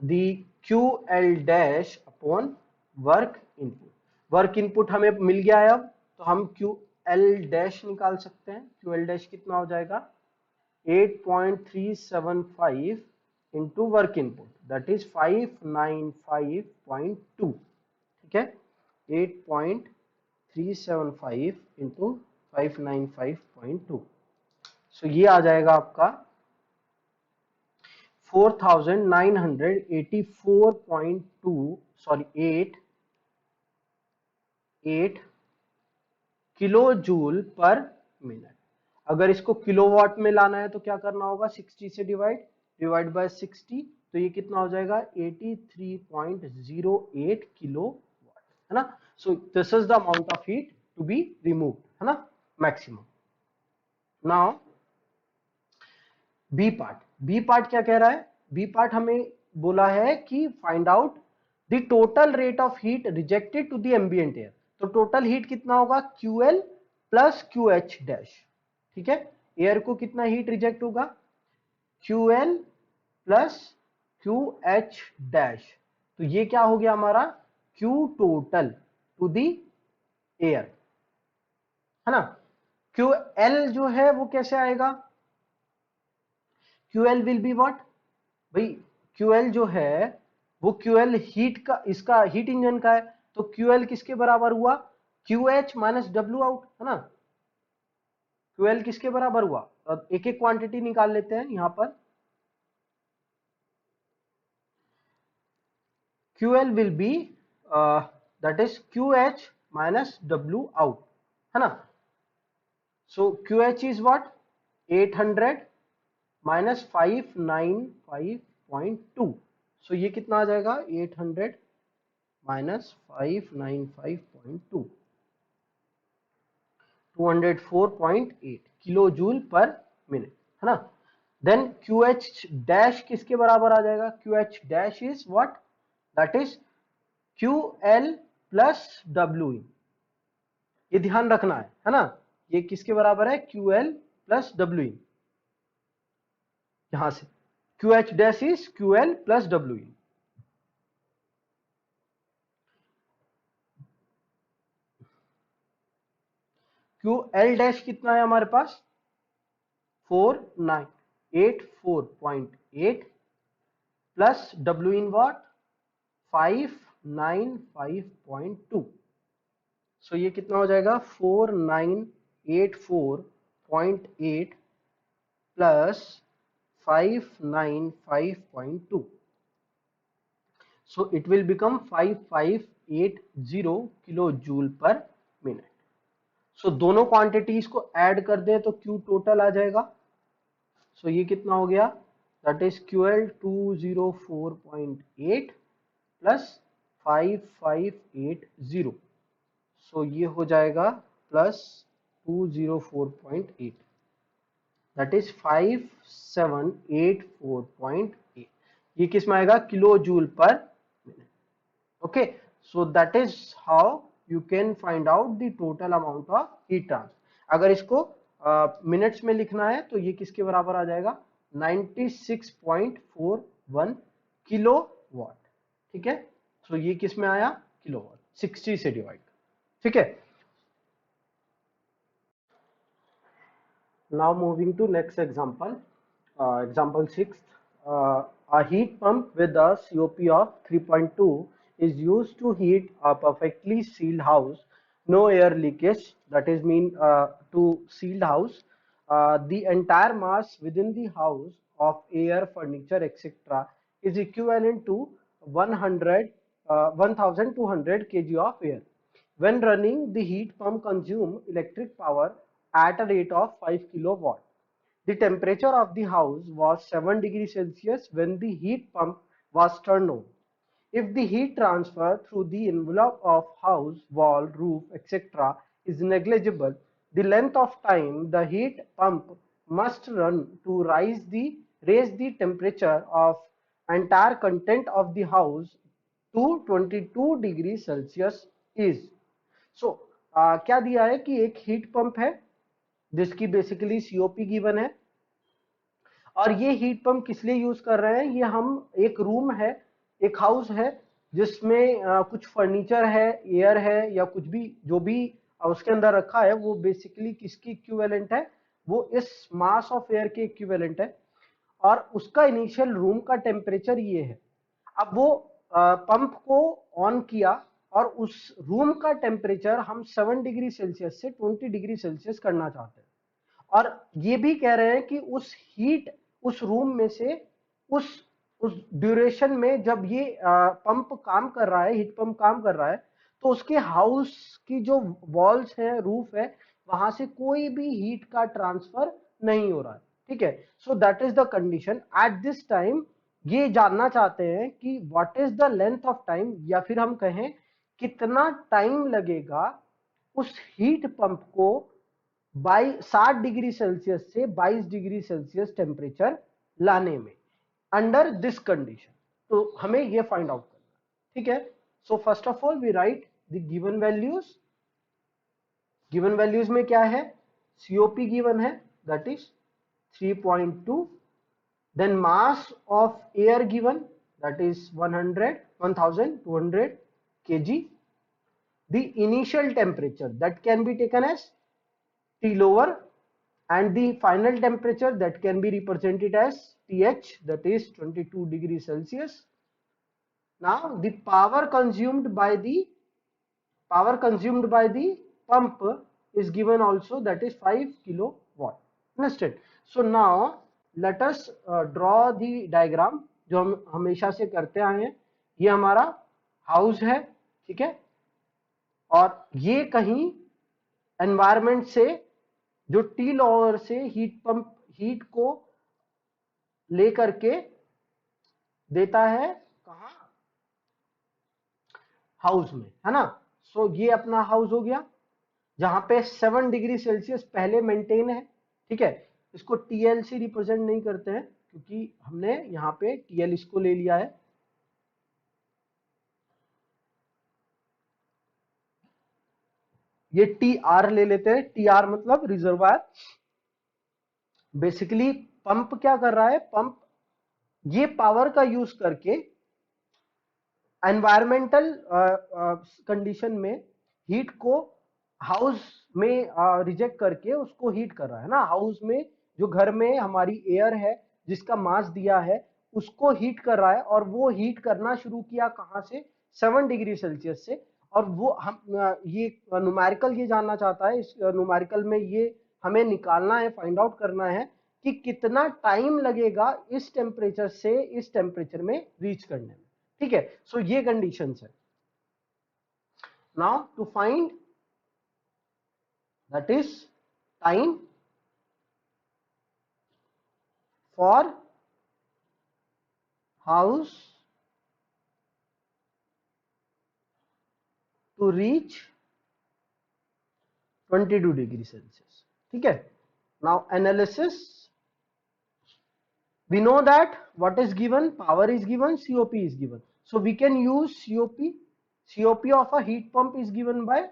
the QL dash upon work input। Work input हमें मिल गया है, अब तो हम QL dash निकाल सकते हैं। QL dash कितना हो जाएगा 8.375 into work input, that is 595.2। ठीक है, 8.375 into 595.2, सो ये आ जाएगा आपका 4984.2, sorry 8 kilo joule per minute. अगर इसको किलोवाट में लाना है तो क्या करना होगा, 60 से डिवाइड बाय 60, तो ये कितना हो जाएगा 83.08 किलो वाट, है ना। So this is the amount of heat to be removed, है ना, maximum. Now B part, B part क्या कह रहा है, बी पार्ट हमें बोला है कि find out the total rate of heat rejected to the ambient air. तो टोटल हीट कितना होगा, QL प्लस QH डैश। ठीक है, एयर को कितना हीट रिजेक्ट होगा, QL प्लस QH डैश। तो ये क्या हो गया हमारा Q total to the air, है ना। QL जो है वो कैसे आएगा, QL विल बी व्हाट भाई, QL जो है वो QL हीट का, इसका हीट इंजन का है, तो QL किसके बराबर हुआ, QH माइनस W आउट, है ना। QL किसके बराबर हुआ, एक एक क्वांटिटी निकाल लेते हैं यहां पर। QL will be that is QH minus W out, है ना। So QH is what, 800 minus 595.2, so ये कितना आ जाएगा, 800 minus 595.2, 204.8 kilo joule per minute, है ना। देन QH डैश किसके बराबर आ जाएगा, QH dash is what, that is QL plus W इन, ये ध्यान रखना है ना। ये किसके बराबर है, QL प्लस W इन, यहां से QH dash is QL plus W in. QL dash कितना है हमारे पास, 4984.8 plus W in what, 595.2, so ये कितना हो जाएगा, 4984.8 plus 595.2, so it will become 5580 kilo joule per minute. So दोनों क्वांटिटीज को ऐड कर दें तो Q टोटल आ जाएगा, सो ये कितना हो गया, दैट इज QL 204.8 प्लस 5580, सो ये हो जाएगा प्लस 204.8, दैट इज 5784.8, ये किस में आएगा, kilo joule per minute. Okay, so that is how you can find out the total amount of heat transfer. अगर इसको मिनट्स में लिखना है तो ये किसके बराबर आ जाएगा, 96.41 किलो वाट, ठीक है। सो ये किस में आया, किलो वाट, 60 से डिवाइड, ठीक है। Now moving to next example, example 6. A heat pump with a COP of 3.2 is used to heat a perfectly sealed house, no air leakage, that is mean to sealed house. The entire mass within the house of air, furniture, etc. is equivalent to 1200 kg of air. When running, the heat pump consumes electric power at a rate of 5 kilowatt. The temperature of the house was 7 degrees Celsius when the heat pump was turned on. If the heat transfer through the envelope of house, wall, roof, etc. is negligible, the length of time the heat pump must run to raise the temperature of entire content of the house to 22 degree celsius is. So क्या दिया है कि एक हीट पंप है जिसकी बेसिकली सीओपी गिवन है, और ये हीट पंप किस लिए यूज कर रहे हैं, ये हम एक रूम है, एक हाउस है जिसमें कुछ फर्नीचर है, एयर है, या कुछ भी जो भी उसके अंदर रखा है वो बेसिकली किसकी इक्विवेलेंट है, वो इस मास ऑफ एयर के इक्विवेलेंट है, और उसका इनिशियल रूम का टेम्परेचर ये है। अब वो पंप को ऑन किया और उस रूम का टेम्परेचर हम 7 डिग्री सेल्सियस से 20 डिग्री सेल्सियस करना चाहते हैं, और ये भी कह रहे हैं कि उस हीट, उस रूम में से उस ड्यूरेशन में जब ये पंप काम कर रहा है, हीट पंप काम कर रहा है, तो उसके हाउस की जो वॉल्स है, रूफ है, वहां से कोई भी हीट का ट्रांसफर नहीं हो रहा है, ठीक है। सो that is the condition at this time. ये जानना चाहते हैं कि what is the length of time, या फिर हम कहें कितना टाइम लगेगा उस हीट पंप को 60 डिग्री सेल्सियस से 22 डिग्री सेल्सियस टेम्परेचर लाने में अंडर दिस कंडीशन। तो हमें ये फाइंड आउट करना, ठीक है। So first of all we write the given values. Given values में क्या है, सीओपी गिवन है that is 3.2, then mass of air given that is 1200 kg, the initial temperature that can be taken as T lower and the final temperature that can be represented as TH, that is 22 degrees Celsius. Now the power consumed by the pump is given also, that is 5 kilowatt. Understand? So now let us draw the diagram जो हम हमेशा से करते आए हैं. ये हमारा हाउस है, ठीक है, और ये कहीं एनवायरमेंट से जो टी लोअर से हीट पंप हीट को लेकर के देता है कहाँ, हाउस में, है ना. सो ये अपना हाउस हो गया जहां पे 7 डिग्री सेल्सियस पहले मेंटेन है, ठीक है. इसको टीएल से रिप्रेजेंट नहीं करते हैं क्योंकि हमने यहाँ पे टीएल इसको ले लिया है. ये टी आर ले लेते हैं. टी आर मतलब रिजर्वायर. बेसिकली पंप क्या कर रहा है, पंप ये पावर का यूज करके एनवायरमेंटल कंडीशन में हीट को हाउस में रिजेक्ट करके उसको हीट कर रहा है ना. हाउस में जो घर में हमारी एयर है जिसका मास दिया है उसको हीट कर रहा है, और वो हीट करना शुरू किया कहां से, 7 डिग्री सेल्सियस से. और वो हम ये न्यूमेरिकल ये जानना चाहता है, इस न्यूमेरिकल में ये हमें निकालना है, फाइंड आउट करना है कि कितना टाइम लगेगा इस टेम्परेचर से इस टेम्परेचर में रीच करने में, ठीक है. सो ये कंडीशंस है. Now to find that is time for house to reach 22 degree Celsius, ठीक है. Now analysis, we know that what is given, power is given, COP is given, so we can use COP of a heat pump is given by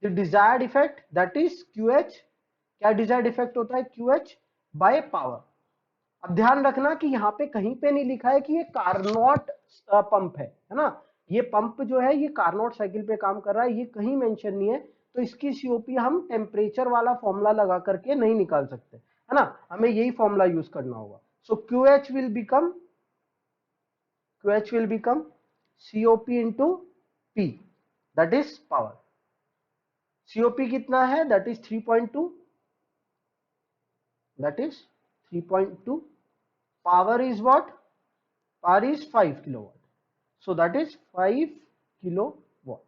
the desired effect, that is QH. क्या desired effect होता है, QH by power. अब ध्यान रखना कि यहाँ पे कहीं पे नहीं लिखा है कि ये कार्नोट पंप है ना. ये पंप जो है ये कार्नोट साइकिल पे काम कर रहा है, ये कहीं मेंशन नहीं है. तो इसकी सीओपी हम टेम्परेचर वाला फॉर्मूला लगा करके नहीं निकाल सकते, है ना. हमें यही फॉर्मूला यूज करना होगा. सो QH will become COP into P, that is power. COP कितना है, that is 3.2, power is what, power is 5 kilowatt, so that is 5 kilowatt.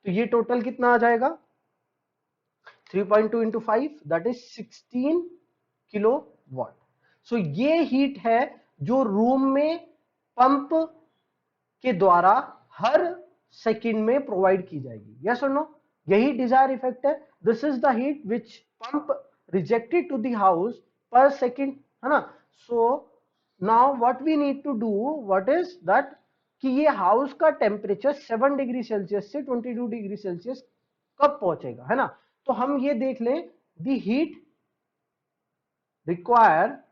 तो ये टोटल कितना आ जाएगा, 3.2 into 5, that is 16 kilowatt. सो ये हीट है जो रूम में पंप के द्वारा हर सेकंड में प्रोवाइड की जाएगी. यस और नो, यही डिजायर इफेक्ट है. This is the heat which pump rejected to the house per second, है ना. So now what we need to do, what is that, कि ये हाउस का टेम्परेचर 7 डिग्री सेल्सियस से 22 डिग्री सेल्सियस कब पहुंचेगा, है ना. तो हम ये देख लें, the heat require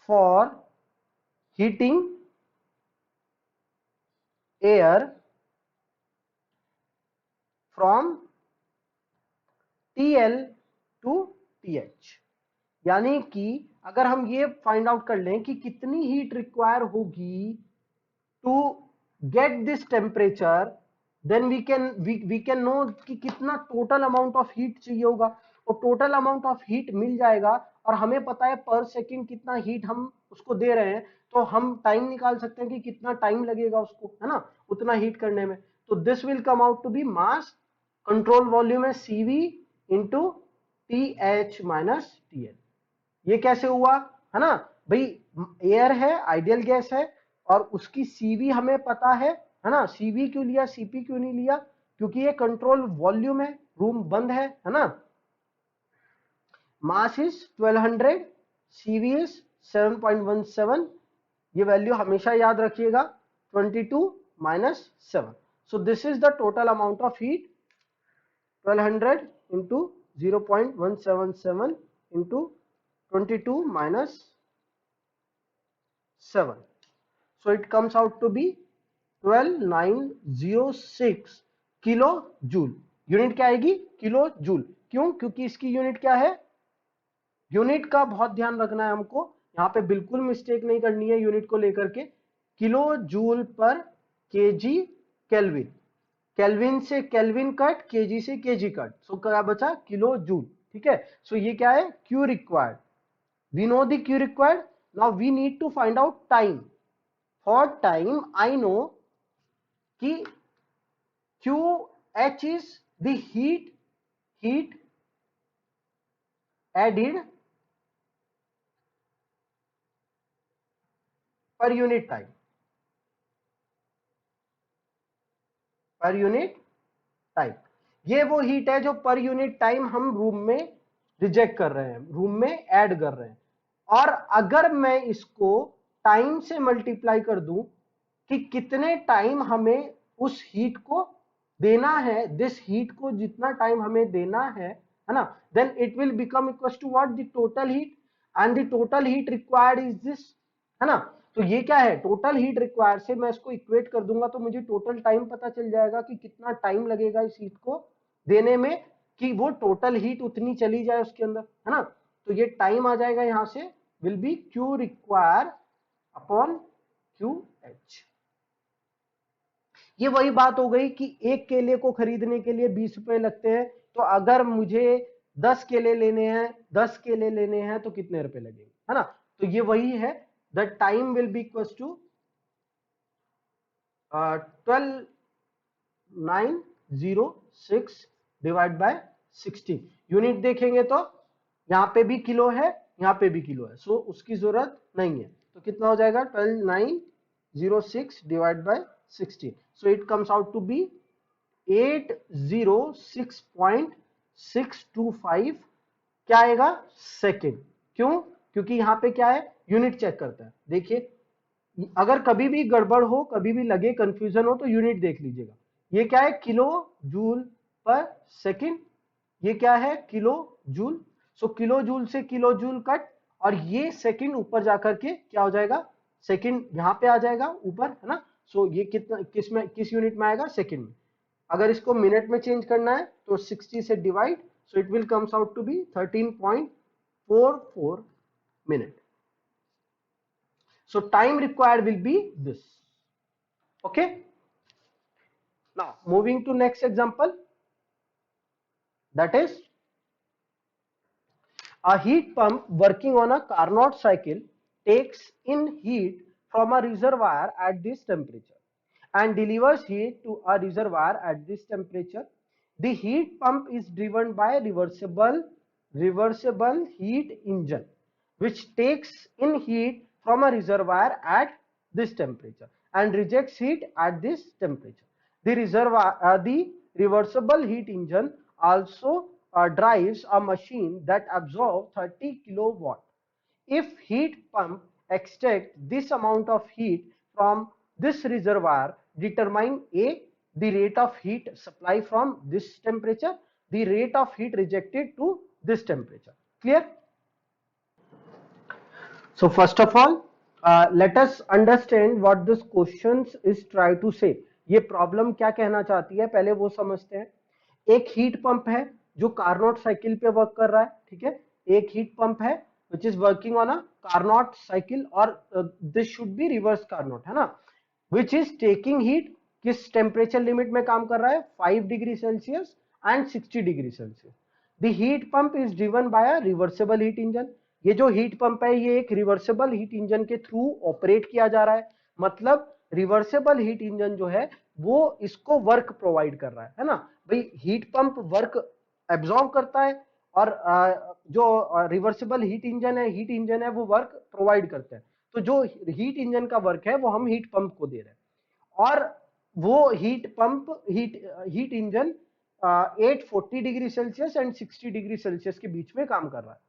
for heating air from TL to TH. यानी कि अगर हम ये फाइंड आउट कर लें कि कितनी हीट रिक्वायर होगी to get this temperature, then we can know कि कितना टोटल अमाउंट ऑफ हीट चाहिए होगा. और टोटल अमाउंट ऑफ हीट मिल जाएगा, और हमें पता है पर सेकंड कितना हीट हम उसको दे रहे हैं, तो हम टाइम निकाल सकते हैं कि कितना टाइम लगेगा उसको, है ना, उतना हीट करने में. तो this will come out to be mass, control volume है CV into TH minus TL. ये कैसे हुआ, है ना भाई, एयर है, आइडियल गैस है, और उसकी CV हमें पता है ना. CV क्यों लिया, CP क्यों नहीं लिया, क्योंकि ये कंट्रोल वॉल्यूम है, रूम बंद है ना. Mass is 1200, CV is 7.17. ये वैल्यू हमेशा याद रखिएगा, 22 minus 7. So this is the total amount of heat, 1200 into 0.177 into 22 minus 7. So it comes out to be 12906 kilo joule. Unit क्या आएगी? Kilo joule. क्यों? क्योंकि इसकी यूनिट क्या है? यूनिट का बहुत ध्यान रखना है हमको, यहाँ पे बिल्कुल मिस्टेक नहीं करनी है यूनिट को लेकर के। Kilo joule per kg kelvin, kelvin से केल्विन कट, केजी से केजी कट, सो क्या बचा? Kilo joule. ठीक है, सो ये क्या है? Q required. We know the Q required. Now we need to find out time. For time I know कि Q H is the heat added per unit time, per unit time. ये वो हीट है जो पर यूनिट टाइम हम रूम में रिजेक्ट कर रहे हैं, रूम में ऐड कर रहे हैं। और अगर मैं इसको टाइम से मल्टीप्लाई कर दूं कि कितने टाइम हमें उस हीट को देना है, दिस हीट को जितना टाइम हमें देना है ना, then it will become equal to what? The total heat, and the total heat required is this, है ना। तो ये क्या है? टोटल हीट रिक्वायर्ड से मैं इसको इक्वेट कर दूंगा तो मुझे टोटल टाइम पता चल जाएगा कि कितना टाइम लगेगा इस हीट को देने में कि वो टोटल हीट उतनी चली जाए उसके अंदर, है ना। तो ये टाइम आ जाएगा यहां से, will be Q require upon Q H. ये वही बात हो गई कि एक केले को खरीदने के लिए 20 रुपए लगते हैं, तो अगर मुझे 10 केले लेने हैं, 10 केले लेने हैं तो कितने रुपए लगेंगे, है ना। तो ये वही है, the time will be equal to 12906 divide by 16। Unit देखेंगे तो यहाँ पे भी किलो है, यहाँ पे भी किलो है, सो उसकी जरूरत नहीं है। तो कितना हो जाएगा? 12906 divide by 16, so it comes out to be 806.625। क्या आएगा? सेकेंड। क्यों? क्योंकि यहाँ पे क्या है? यूनिट चेक करता है। देखिए, अगर कभी भी गड़बड़ हो, कभी भी लगे कंफ्यूजन हो, तो यूनिट देख लीजिएगा। ये क्या है? Kilo joule per second. ये क्या है? Kilo joule. So kilo joule से किलो जूल कट, और ये सेकंड ऊपर जाकर के क्या हो जाएगा? सेकंड यहां पे आ जाएगा ऊपर, है ना। सो ये कितना, किस में, किस यूनिट में आएगा? सेकंड में। अगर इसको मिनट में चेंज करना है तो 60 से divide, so it will comes out to be 13.44 minute. So time required will be this. Okay. Now moving to next example, that is a heat pump working on a Carnot cycle takes in heat from a reservoir at this temperature and delivers heat to a reservoir at this temperature. The heat pump is driven by a reversible heat engine which takes in heat from a reservoir at this temperature and rejects heat at this temperature. The reversible heat engine also drives a machine that absorbs 30 kilowatt. If heat pump extracts this amount of heat from this reservoir, determine A, the rate of heat supply from this temperature, the rate of heat rejected to this temperature. Clear? So first of all, let us understand what this question is try to say. ये प्रॉब्लम क्या कहना चाहती है, पहले वो समझते हैं। एक हीट पंप है जो कार्नोट साइकिल पे वर्क कर रहा है, ठीक है। एक हीट पंप है which is working on a Carnot cycle, और this should be reverse Carnot, है ना, विच इज टेकिंग हीट। किस टेम्परेचर लिमिट में काम कर रहा है? 5 degree celsius and 60 degree celsius. The heat pump is driven by a reversible heat engine. ये जो हीट पंप है ये एक रिवर्सिबल हीट इंजन के थ्रू ऑपरेट किया जा रहा है। मतलब रिवर्सिबल हीट इंजन जो है वो इसको वर्क प्रोवाइड कर रहा है ना। भाई हीट पंप वर्क एब्जॉर्ब करता है, और जो रिवर्सिबल हीट इंजन है वो वर्क प्रोवाइड करता है। तो जो हीट इंजन का वर्क है वो हम हीट पंप को दे रहे हैं, और वो heat engine 840 degree celsius and 60 degree Celsius के बीच में काम कर रहा है।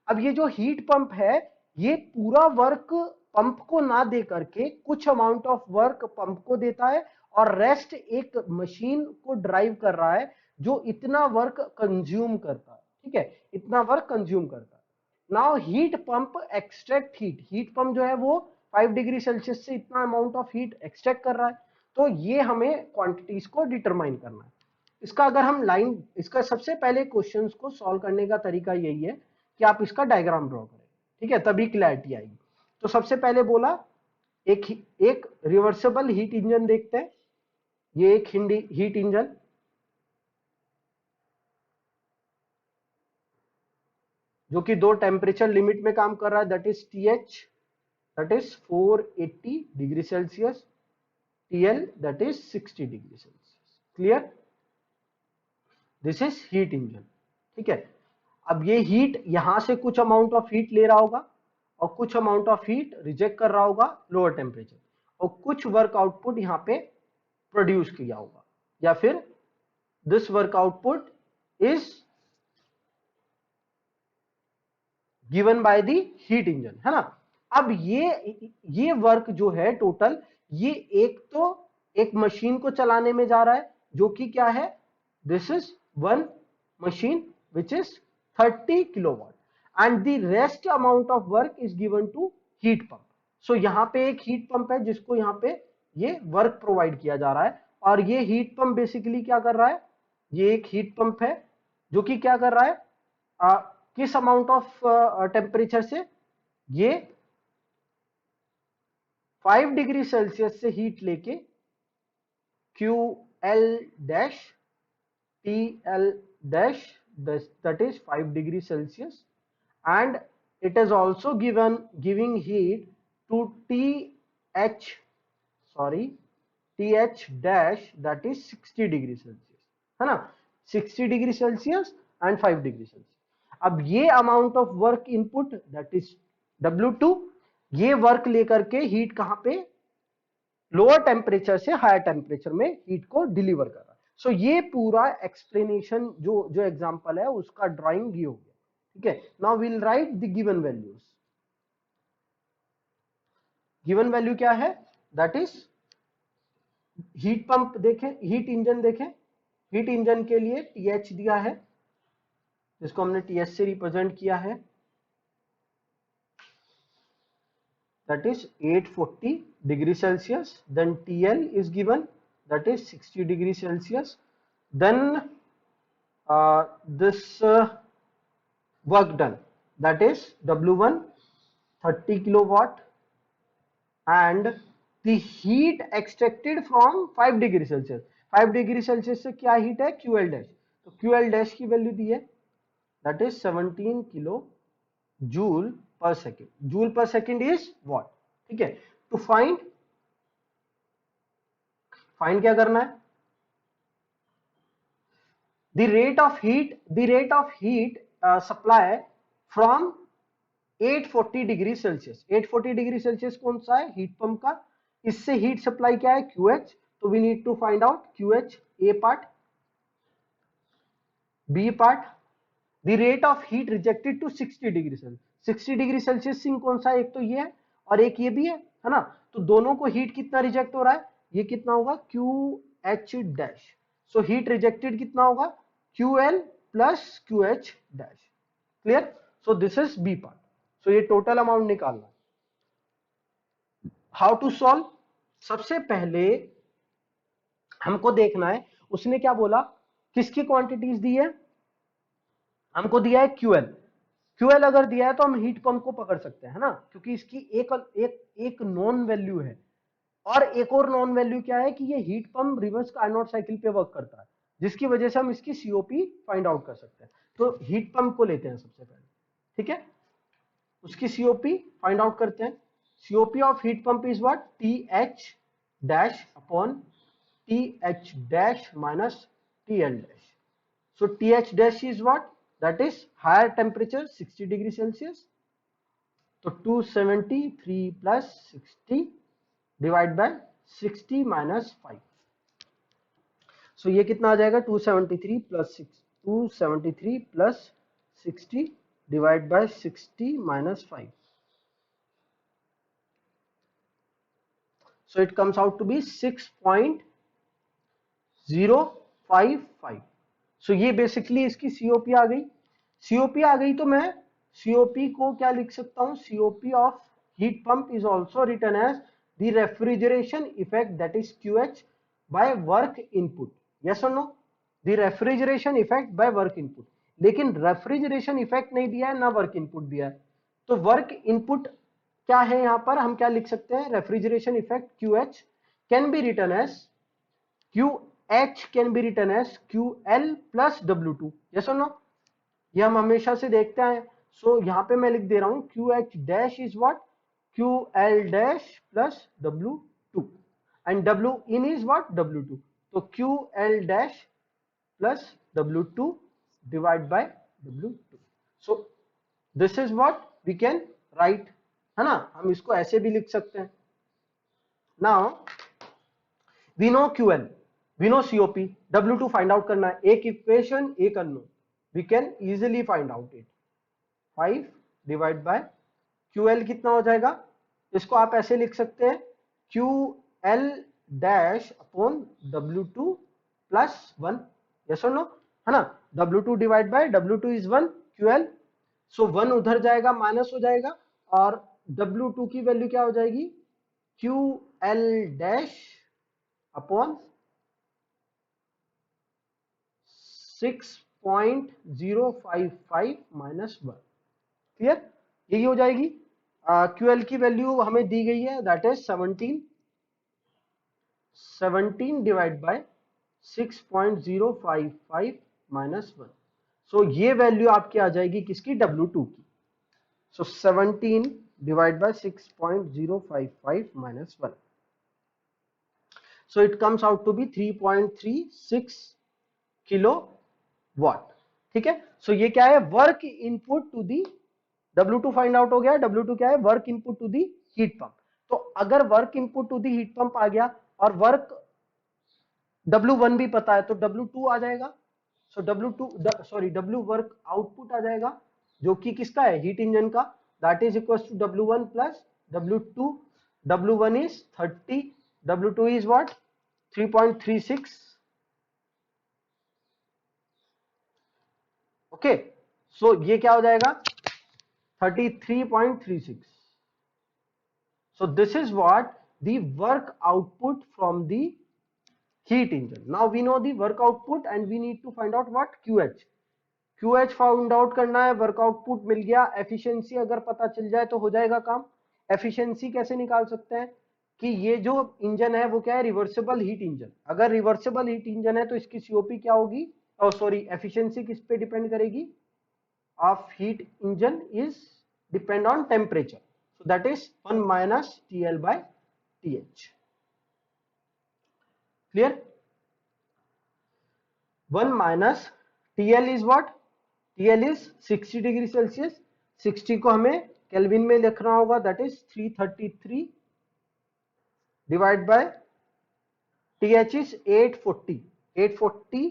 अब ये जो हीट पंप है ये पूरा वर्क पंप को ना दे करके कुछ अमाउंट ऑफ वर्क पंप को देता है, और रेस्ट एक मशीन को ड्राइव कर रहा है जो इतना वर्क कंज्यूम करता है, ठीक है, इतना वर्क कंज्यूम करता है। Now heat pump extract heat, heat pump जो है वो 5 डिग्री सेल्सियस से इतना अमाउंट ऑफ हीट एक्सट्रैक्ट कर रहा है। तो ये हमें क्वांटिटीज को डिटरमाइन करना है। इसका अगर हम लाइन, इसका सबसे पहले क्वेश्चंस को सॉल्व करने का तरीका यही है कि आप इसका डायग्राम ड्रॉ करें, ठीक है, तभी क्लैरिटी आएगी। तो सबसे पहले बोला एक रिवर्सिबल हीट इंजन देखते हैं। ये एक हीट इंजन, जो कि दो टेम्परेचर लिमिट में काम कर रहा है, that is TH, that is 480 degree Celsius, TL that is 60 degree Celsius. Clear? This is heat engine, ठीक है। अब ये हीट यहां से कुछ अमाउंट ऑफ हीट ले रहा होगा और कुछ अमाउंट ऑफ हीट रिजेक्ट कर रहा होगा लोअर टेम्परेचर, और कुछ वर्क आउटपुट यहां पे प्रोड्यूस किया होगा, या फिर this work output is given by the heat engine, है ना। अब ये वर्क जो है टोटल, ये एक मशीन को चलाने में जा रहा है, जो कि क्या है, this is one machine which is 30 kilowatt, and the rest amount of work is given to heat pump. So यहां पे एक हीट पंप है जिसको यहां पे ये वर्क प्रोवाइड किया जा रहा है, और ये हीट पंप बेसिकली क्या कर रहा है, ये एक हीट पंप है जो कि क्या कर रहा है, किस अमाउंट ऑफ टेम्परेचर से, ये 5 डिग्री सेल्सियस से हीट लेके QL dash TL dash, that is 5 degree Celsius, and it is also giving heat to TH dash, that is 60 degree Celsius, है ना, 60 degree celsius and 5 degree Celsius. अब ये amount of work input that is W2, ये वर्क लेकर के हीट कहां पे, लोअर टेम्परेचर से हायर टेम्परेचर में हीट को डिलीवर कर रहा है। सो ये पूरा एक्सप्लेनेशन जो एग्जांपल है उसका ड्राइंग ये हो गया, ठीक है। Now will write the given values. Given value क्या है, दैट इज हीट पंप देखें, हीट इंजन देखें, हीट इंजन के लिए TH दिया है, जिसको हमने TH से रिप्रेजेंट किया है, that is 840 degree Celsius. Then TL is given, that is 60 degree Celsius. Then this work done, that is W1 30 kilowatt, and the heat extracted from 5 degree Celsius. 5 degree Celsius से क्या हीट है, QL dash, तो QL dash की वैल्यू दी है, that is 17 kilo joule per second, joule per second is what, ठीक है। टू फाइंड क्या करना है, the rate of heat supply from 840 degree Celsius. 840 degree Celsius कौन सा है, हीट पंप का, इससे हीट सप्लाई क्या है, QH, तो we need to find out QH, A part, B part, the rate of heat rejected to 60 degree Celsius. 60 degree Celsius sink कौन सा है, एक तो ये है और एक ये भी है ना, तो दोनों को हीट कितना रिजेक्ट हो रहा है, ये कितना होगा, QH dash, so heat rejected कितना होगा, QL plus QH dash. Clear? So this is B part. So ये टोटल अमाउंट निकालना है। हाउ टू सॉल्व, सबसे पहले हमको देखना है उसने क्या बोला, किसकी क्वांटिटीज दी है, हमको दिया है QL अगर दिया है तो हम हीट पंप को पकड़ सकते हैं, है ना, क्योंकि इसकी एक नॉन वैल्यू है, और एक और नॉन वैल्यू क्या है कि ये heat pump reverse Carnot cycle पे वर्क करता है, जिसकी वजह से हम इसकी COP फाइंड आउट कर सकते हैं। तो हीट पंप को लेते हैं सबसे पहले, ठीक है, उसकी COP फाइंड आउट करते हैं। COP of heat pump is what, TH dash upon TH dash minus TL dash. So TH dash is what? That is higher temperature 60 degree Celsius. तो 273 plus 60 divide by 60 minus 5. So ये कितना आ जाएगा, 273 plus 60 divide by 60 minus 5. So it comes out to be 6.055. सो ये बेसिकली इसकी COP आ गई। COP आ गई तो मैं COP को क्या लिख सकता हूं, COP of heat pump is also written as the refrigeration effect, that is QH, by work input. Yes or no? The refrigeration effect by work input. लेकिन रेफ्रिजरेशन इफेक्ट नहीं दिया है, ना वर्क इनपुट दिया है, तो वर्क इनपुट क्या है यहां पर, हम क्या लिख सकते हैं, refrigeration effect QH can be return as QH can be return as QL plus W2. Yes और नो? ये हम हमेशा से देखते हैं. सो यहां पे मैं लिख दे रहा हूं QH dash is what, QL dash plus W2 and W in is what, W2. तो QL dash plus W2 divide by W2. So this is what we can write, है ना, हम इसको ऐसे भी लिख सकते हैं. Now we know QL, we know COP, W2 find out करना है. एक इक्वेशन एक unknown, we can easily find out it. 5 divide by QL कितना हो जाएगा, इसको आप ऐसे लिख सकते हैं QL dash upon W2 plus 1. Yes और नो, है ना. W2 divide by W2 is 1, QL. सो 1 उधर जाएगा, माइनस हो जाएगा, और W2 की वैल्यू क्या हो जाएगी, QL dash upon 6.055 minus 1. Clear, यही हो जाएगी. QL की वैल्यू हमें दी गई है, that is 17 divide by 6.055 minus 1. So ये वैल्यू आपकी आ जाएगी किसकी, W2 की. So 17 divide by 6.055 minus 1. So it comes out to be 3.36 kilowatt. ठीक है. सो ये क्या है, work input to the, W2 find out हो गया. W2 क्या है, work input to the heat pump. तो अगर work input to the heat pump आ गया और वर्क W1 भी पता है, तो W2 आ जाएगा. सो W वर्क आउटपुट आ जाएगा, जो कि किसका है, हीट इंजन का. That is equal to W1 plus W2. W1 is 30, W2 is what, 3.36. Okay. So ये क्या हो जाएगा, 33.36. So this is what the work output from the heat engine. Now we know the work output and we need to find out what, QH. QH found out करना है, वर्क आउटपुट मिल गया. एफिशिएंसी अगर पता चल जाए तो हो जाएगा काम. एफिशिएंसी कैसे निकाल सकते हैं, कि ये जो इंजन है वो क्या है, रिवर्सिबल हीट इंजन. अगर रिवर्सिबल हीट इंजन है तो इसकी सीओपी क्या होगी, और सॉरी एफिशिएंसी किस पे डिपेंड करेगी, of heat engine is depend on temperature. So that is 1 minus TL by TH. Clear? 1 minus TL is what? TL is 60 degree Celsius. 60 को हमें केल्विन में लिखना होगा, that is 333 divide by TH is 840. 840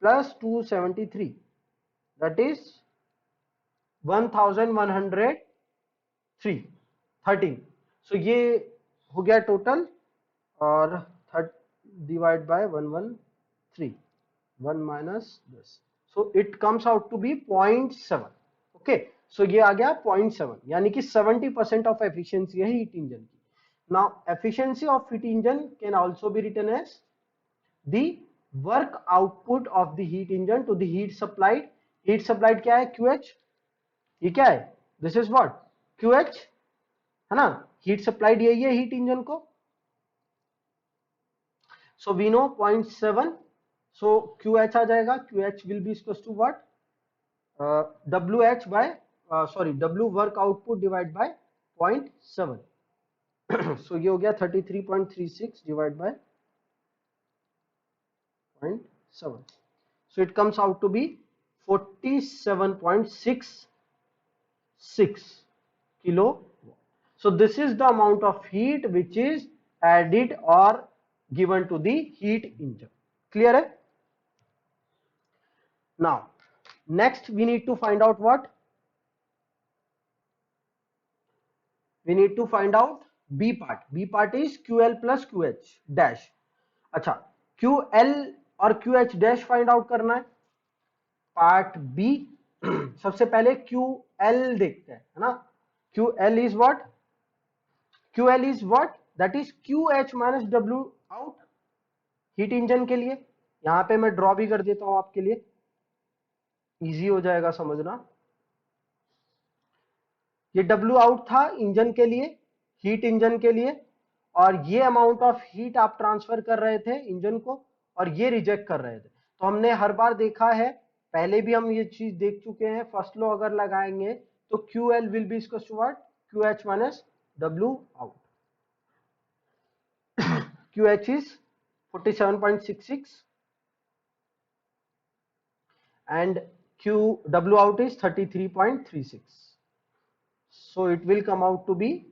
plus 273, that is 1103. 13. So ये हो गया टोटल, और divide by 113, 1 minus 10. So it comes out to be 0.7. Okay. So ये आ गया 0.7, यानी कि 70% ऑफ एफिशिएंसी है हीट इंजन की. Now efficiency of heat engine can also be written as the work output of the heat engine to the heat supplied. Heat supplied क्या है, QH. ये क्या है, दिस इज व्हाट, QH, है ना. हीट सप्लाइड यही है हीट इंजन को. So we know 0.7. So QH आ जाएगा, QH will be equal to what, WH by W work output divide by 0.7. So ये हो गया 33.36 divide by 0.7. So it comes out to be 47.66 kilo. So this is the amount of heat which is added or given to the heat engine. Clear hai? Now next we need to find out what, we need to find out B part. B part is QL plus QH dash. अच्छा, QL और QH dash find out करना है. Part B. सबसे पहले QL देखते हैं, है ना. QL is what, QL is what, that is QH minus W out heat engine के लिए। यहां पे मैं ड्रॉ भी कर देता हूं आपके लिए, इजी हो जाएगा समझना। ये W आउट था इंजन के लिए, हीट इंजन के लिए, और ये अमाउंट ऑफ हीट आप ट्रांसफर कर रहे थे इंजन को, और ये रिजेक्ट कर रहे थे। तो हमने हर बार देखा है, पहले भी हम ये चीज देख चुके हैं, फर्स्ट लॉ अगर लगाएंगे तो QL will be equal to what, QH minus W out. QH is 47.66 and W out is 33.36. So it will come out to be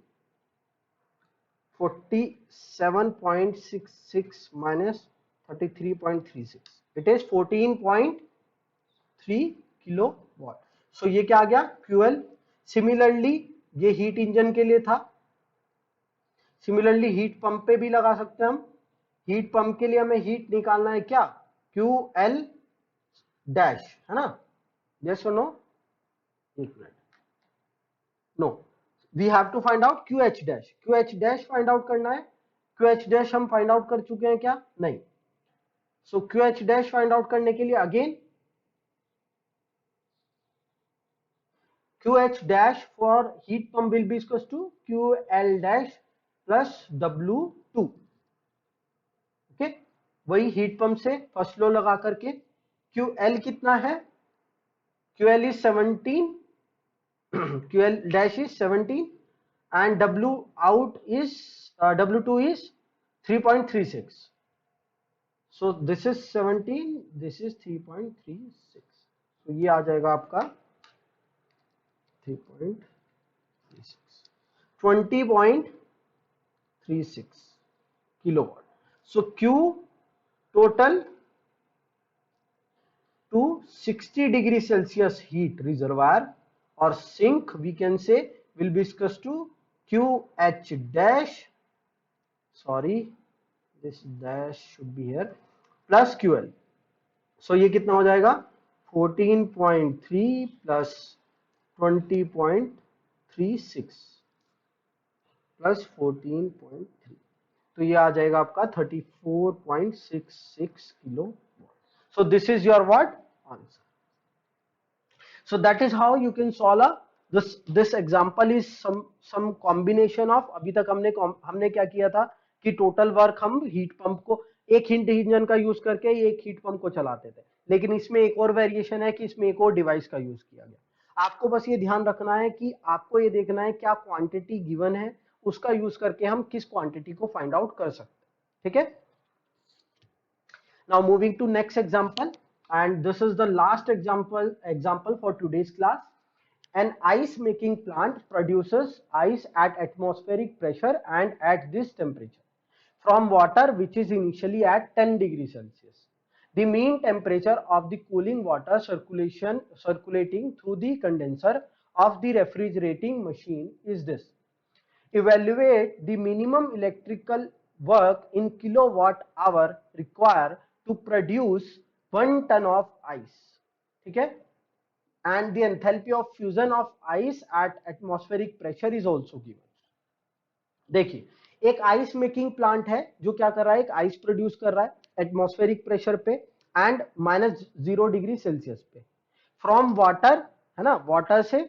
47.66 minus 33.36. It is 14.3 kilowatt. So ये क्या आ गया QL। सिमिलरली ये हीट इंजन के लिए था, सिमिलरली हीट पंप पे भी लगा सकते हैं हम। हीट पंप के लिए हमें हीट निकालना है क्या, QL डैश, है ना, यस और नो, एक minute, no, we have to find out QH dash. QH dash find out करना है। QH डैश हम फाइंड आउट कर चुके हैं क्या, नहीं। So QH dash find out करने के लिए again QH dash for heat pump will be equals to QL dash plus W2। Okay, वही हीट पंप से फर्स्ट लो लगा करके QL कितना है, QL is 17, QL dash is 17 and W out is W2 is 3.36। so this is 17, this is 3.36, so ये आ जाएगा आपका 3.36, 20.36 kilowatt. So Q total to 60 degree Celsius heat reservoir or sink, we can say, will be equal to QH dash, sorry, this dash should be here, plus QL. So ये कितना हो जाएगा 14.3 plus 20.36 प्लस 14.3, तो ये आ जाएगा आपका 34.66 kilo. So this is your what answer. So that is how you can solve this example is some combination of, अभी तक हमने क्या किया था कि टोटल वर्क हम हीट पंप को, एक हीट इंजन का यूज करके एक हीट पंप को चलाते थे, लेकिन इसमें एक और वेरिएशन है कि इसमें एक और डिवाइस का यूज किया गया। आपको बस ये ध्यान रखना है कि आपको ये देखना है क्या क्वांटिटी गिवन है, उसका यूज करके हम किस क्वांटिटी को फाइंड आउट कर सकते हैं, ठीक है। Now moving to next example, and this is the last example for today's class. An ice making plant produces ice at atmospheric pressure and at this temperature from water which is initially at 10 degrees Celsius. The mean temperature of the cooling water circulating through the condenser of the refrigerating machine is this. Evaluate the minimum electrical work in kilowatt hour required to produce 1 ton of ice, ठीक है, and the enthalpy of fusion of ice at atmospheric pressure is also given. देखिए एक आइस मेकिंग प्लांट है जो क्या कर रहा है, एक आइस प्रोड्यूस कर रहा है एटमॉस्फेरिक प्रेशर पे एंड -0 डिग्री सेल्सियस पे फ्रॉम वाटर, है ना, वाटर से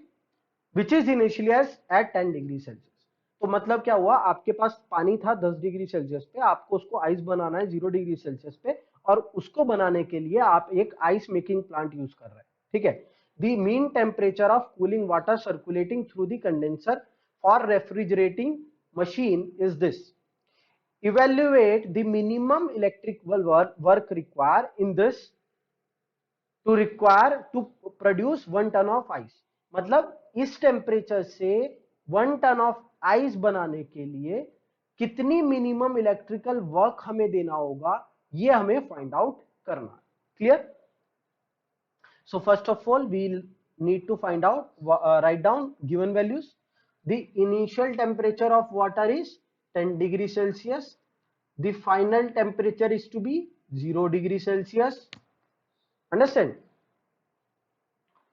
which is initially at 10 degree Celsius. तो मतलब क्या हुआ, आपके पास पानी था 10 डिग्री सेल्सियस पे, आपको उसको आइस बनाना है 0 डिग्री सेल्सियस पे, और उसको बनाने के लिए आप एक आइस मेकिंग प्लांट यूज कर रहे हैं, ठीक है। The mean temperature of cooling water circulating through the condenser for refrigerating machine is this. Evaluate the minimum electrical work required in this to produce 1 ton of ice। मतलब इस टेम्परेचर से 1 टन ऑफ आइस बनाने के लिए कितनी मिनिमम इलेक्ट्रिकल वर्क हमें देना होगा, ये हमें फाइंड आउट करना है। Clear? So first of all we need to find out, write down given values. The initial temperature of water is 10 degree Celsius. The final temperature is to be 0 degree Celsius. Understand?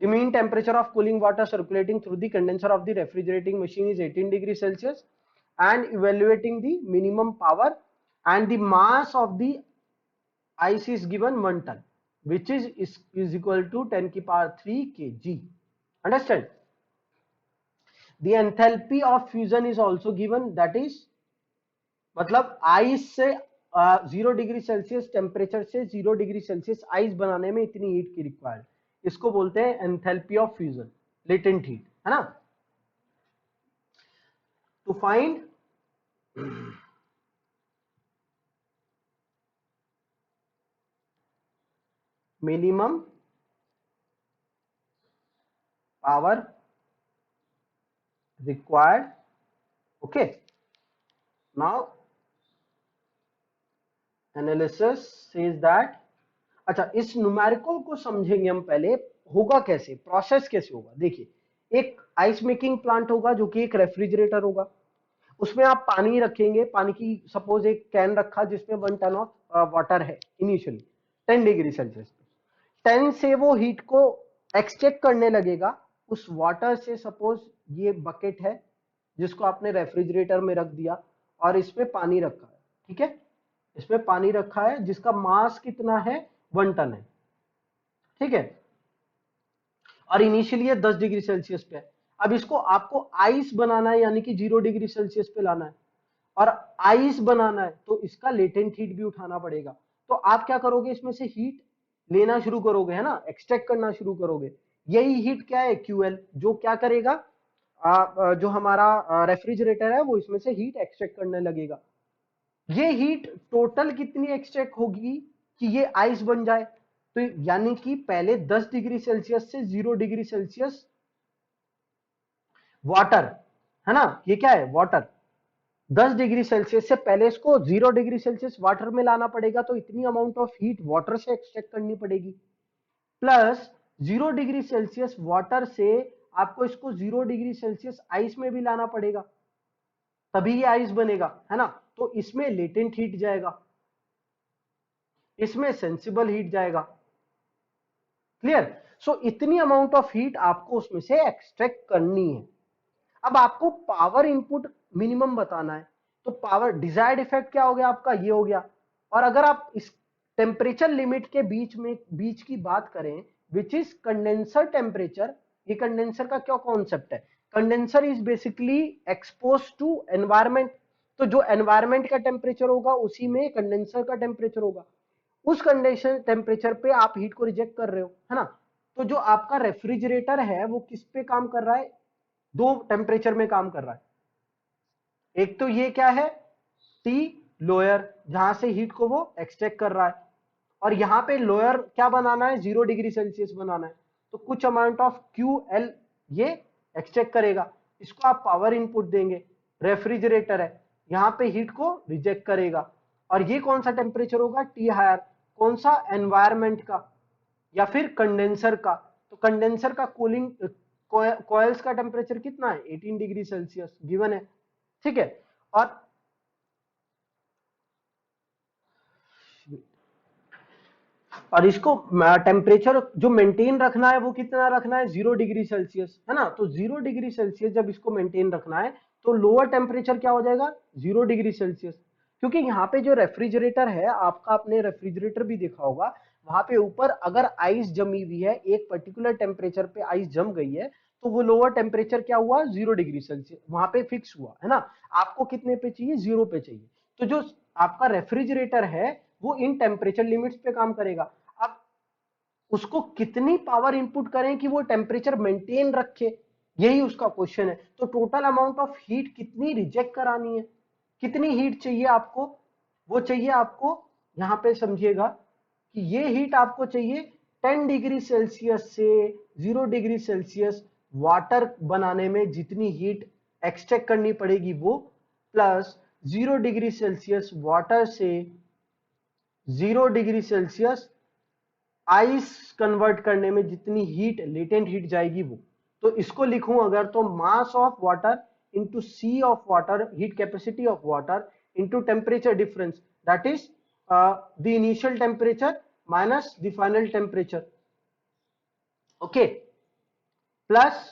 The mean temperature of cooling water circulating through the condenser of the refrigerating machine is 18 degree Celsius. and evaluating the minimum power, and the mass of the ice is given 1 ton, which is equal to 10 की power 3 kg. Understand? The enthalpy of fusion is also given, that is मतलब आइस से 0 डिग्री सेल्सियस टेम्परेचर से 0 डिग्री सेल्सियस आइस बनाने में इतनी हीट की रिक्वायर्ड, इसको बोलते हैं enthalpy of fusion, latent heat, है ना. To find minimum power required. Okay, now analysis says that. अच्छा, इस न्यूमेरिकल को समझेंगे हम पहले. होगा कैसे, प्रोसेस कैसे होगा. देखिए, एक आइस मेकिंग प्लांट होगा जो कि एक रेफ्रिजरेटर होगा. उसमें आप पानी रखेंगे, पानी की सपोज एक कैन रखा जिसमें 1 टन ऑफ वाटर है इनिशियली 10 डिग्री सेल्सियस पे. 10 से वो हीट को एक्सट्रैक्ट करने लगेगा उस वाटर से. सपोज ये बकेट है जिसको आपने रेफ्रिजरेटर में रख दिया और इसमें पानी रखा है. ठीक है, इसमें पानी रखा है जिसका मास कितना है, 1 टन है. ठीक है, और इनिशियली 10 डिग्री सेल्सियस पे है. अब इसको आपको आइस बनाना है, यानी कि 0 डिग्री सेल्सियस पे लाना है. और आइस बनाना है तो इसका लेटेंट हीट भी उठाना पड़ेगा. तो आप क्या करोगे, इसमें से हीट लेना शुरू करोगे, है ना, एक्सट्रैक्ट करना शुरू करोगे. यही हीट क्या है, क्यूएल, जो क्या करेगा, जो हमारा रेफ्रिजरेटर है वो इसमें से हीट एक्सट्रैक्ट करने लगेगा. ये हीट टोटल कितनी एक्सट्रैक्ट होगी कि ये आइस बन जाए. तो यानी कि पहले 10 डिग्री सेल्सियस से 0 डिग्री सेल्सियस वाटर, है ना, ये क्या है, वाटर. 10 डिग्री सेल्सियस से पहले इसको 0 डिग्री सेल्सियस वाटर में लाना पड़ेगा, तो इतनी अमाउंट ऑफ हीट वाटर से एक्सट्रैक्ट करनी पड़ेगी. प्लस 0 डिग्री सेल्सियस वाटर से आपको इसको 0 डिग्री सेल्सियस आइस में भी लाना पड़ेगा, तभी ये आइस बनेगा, है ना. तो इसमें लेटेंट हीट जाएगा, इसमें सेंसिबल हीट जाएगा. क्लियर. सो इतनी अमाउंट ऑफ हीट आपको उसमें से एक्सट्रैक्ट करनी है. अब आपको पावर इनपुट मिनिमम बताना है, तो पावर डिजायर्ड इफेक्ट क्या हो गया आपका, ये हो गया. और अगर आप इस टेम्परेचर लिमिट के बीच की बात करें, विच इज कंडेंसर टेम्परेचर. ये कंडेंसर का क्या कॉन्सेप्ट है, condenser is basically expose to environment. तो जो एनवायरमेंट का टेम्परेचर होगा उसी में कंडेंसर का टेम्परेचर होगा. उस कंडेंसर टेम्परेचर पे आप हीट को रिजेक्ट कर रहे हो, है ना. तो जो आपका रेफ्रिजरेटर है वो किस पे काम कर रहा है, 2 टेम्परेचर में काम कर रहा है. एक तो ये क्या है, टी लोअर, जहां से हीट को वो एक्सट्रैक्ट कर रहा है. और यहाँ पे लोअर क्या बनाना है, 0 डिग्री सेल्सियस बनाना है. तो कुछ अमाउंट ऑफ क्यू एल ये एक्सट्रैक्ट करेगा. इसको आप पावर इनपुट देंगे. रेफ्रिजरेटर है, यहाँ पे हीट को रिजेक्ट करेगा. और ये कौन सा टेम्परेचर होगा, टी हायर. कौन सा, एनवायरमेंट का या फिर कंडेंसर का. तो कंडेंसर का कूलिंग कॉइल्स का टेम्परेचर कितना है, 18 डिग्री सेल्सियस गिवन है. ठीक है. और इसको टेम्परेचर जो मेंटेन रखना है वो कितना रखना है, 0 डिग्री सेल्सियस, है ना. तो 0 डिग्री सेल्सियस जब इसको मेंटेन रखना है तो लोअर टेम्परेचर क्या हो जाएगा, 0 डिग्री सेल्सियस. क्योंकि यहाँ पे जो रेफ्रिजरेटर है आपका, आपने रेफ्रिजरेटर भी देखा होगा, वहां पे ऊपर अगर आइस जमी हुई है, एक पर्टिकुलर टेम्परेचर पे आइस जम गई है, तो वो लोअर टेम्परेचर क्या हुआ, 0 डिग्री सेल्सियस वहां पे फिक्स हुआ, है ना. आपको कितने पे चाहिए, 0 पे चाहिए. तो जो आपका रेफ्रिजरेटर है वो इन टेम्परेचर लिमिट्स पे काम करेगा. अब उसको कितनी पावर इनपुट करें कि वो टेम्परेचर मेंटेन रखे, यही उसका क्वेश्चन है. तो टोटल अमाउंट ऑफ हीट कितनी रिजेक्ट करानी है, कितनी हीट चाहिए आपको, वो चाहिए आपको, यहां पे समझिएगा कि ये हीट आपको चाहिए 10 डिग्री सेल्सियस से 0 डिग्री सेल्सियस वाटर बनाने में जितनी हीट एक्सट्रैक्ट करनी पड़ेगी वो, प्लस 0 डिग्री सेल्सियस वाटर से 0 डिग्री सेल्सियस आइस कन्वर्ट करने में जितनी हीट, लेटेंट हीट जाएगी वो. तो इसको लिखूं अगर, तो mass of water into C of water, heat capacity of water into temperature difference, that is the initial temperature minus the final temperature. Okay, plus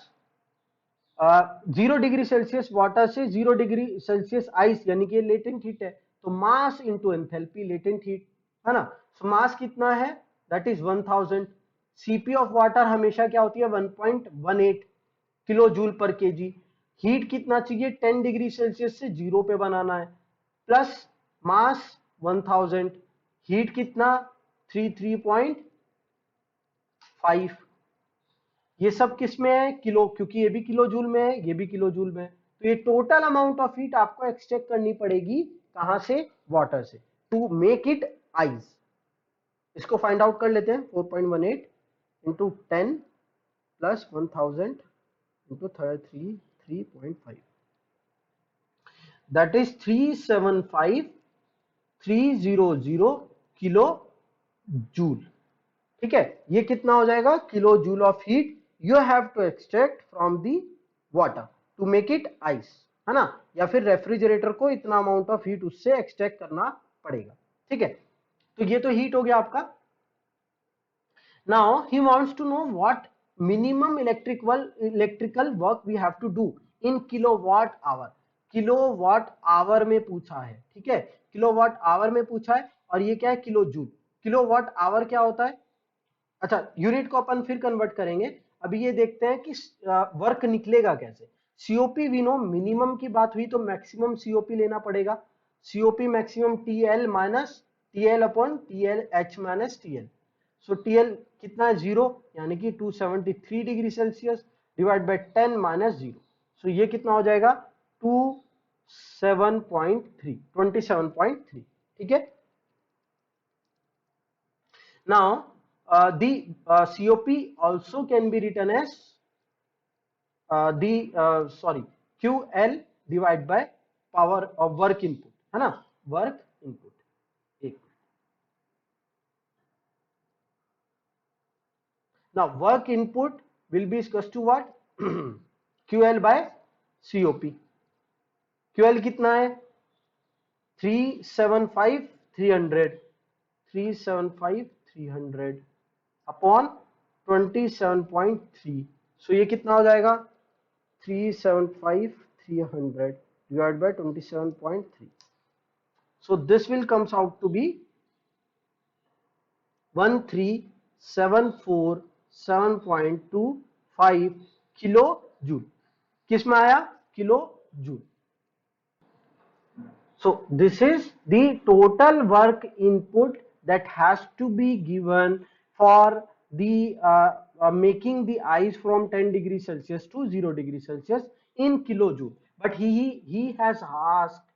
0 degree Celsius water से 0 डिग्री सेल्सियस आइस, यानी कि लेटेंट हीट है, तो mass into enthalpy latent heat, है ना। सो मास कितना है, that is 1000। CP of water हमेशा क्या होती है, 1.18 kilo joule per KG. Heat कितना चाहिए, 10 डिग्री सेल्सियस से 0 पे बनाना है, प्लस मास 1000, हीट कितना 33.5। ये सब किस में है, किलो, क्योंकि ये भी किलो जूल में है, ये भी किलो जूल में है। तो ये टोटल अमाउंट ऑफ हीट आपको एक्सट्रैक्ट करनी पड़ेगी कहां से, वाटर से, टू मेक इट आइस। इसको फाइंड आउट कर लेते हैं। 4.18 into 10 plus 1000 into 3.5, that is 375,300 kilo joule. ठीक है, ये कितना हो जाएगा, kilo joule of heat you have to extract from the water to make it ice, है ना। या फिर रेफ्रिजरेटर को इतना अमाउंट ऑफ हीट उससे एक्सट्रैक्ट करना पड़ेगा। ठीक है, तो ये तो हीट हो गया आपका। Now he wants to know what minimum electrical work we have to do in kilowatt hour. Kilowatt hour में पूछा है, ठीक है, किलोवाट आवर में पूछा है, और ये क्या है, किलो जूल। किलोवाट आवर क्या होता है, अच्छा यूनिट को अपन फिर कन्वर्ट करेंगे। अभी ये देखते हैं कि वर्क निकलेगा कैसे। सीओपी वी नो, मिनिमम की बात हुई तो मैक्सिमम सीओपी लेना पड़ेगा। COP maximum TL minus TL upon TL H minus TL. So TL कितना है, 0, यानी कि 273 degree Celsius divide by 10 minus 0। So ये कितना हो जाएगा, 27.3। ठीक है। Now, the COP also can be written as QL divided by power of work input, है ना, वर्क इनपुट। एक, now work input will be equals to what, QL by COP। QL कितना है, 375,300 अपॉन 27.3। सो ये कितना हो जाएगा, 375,300 divided by 27.3। So this will comes out to be 13,747.25 kilo joule. किस में आया, kilo joule. So this is the total work input that has to be given for the making the ice from 10 degree Celsius to 0 degree Celsius in kilojoule. But he has asked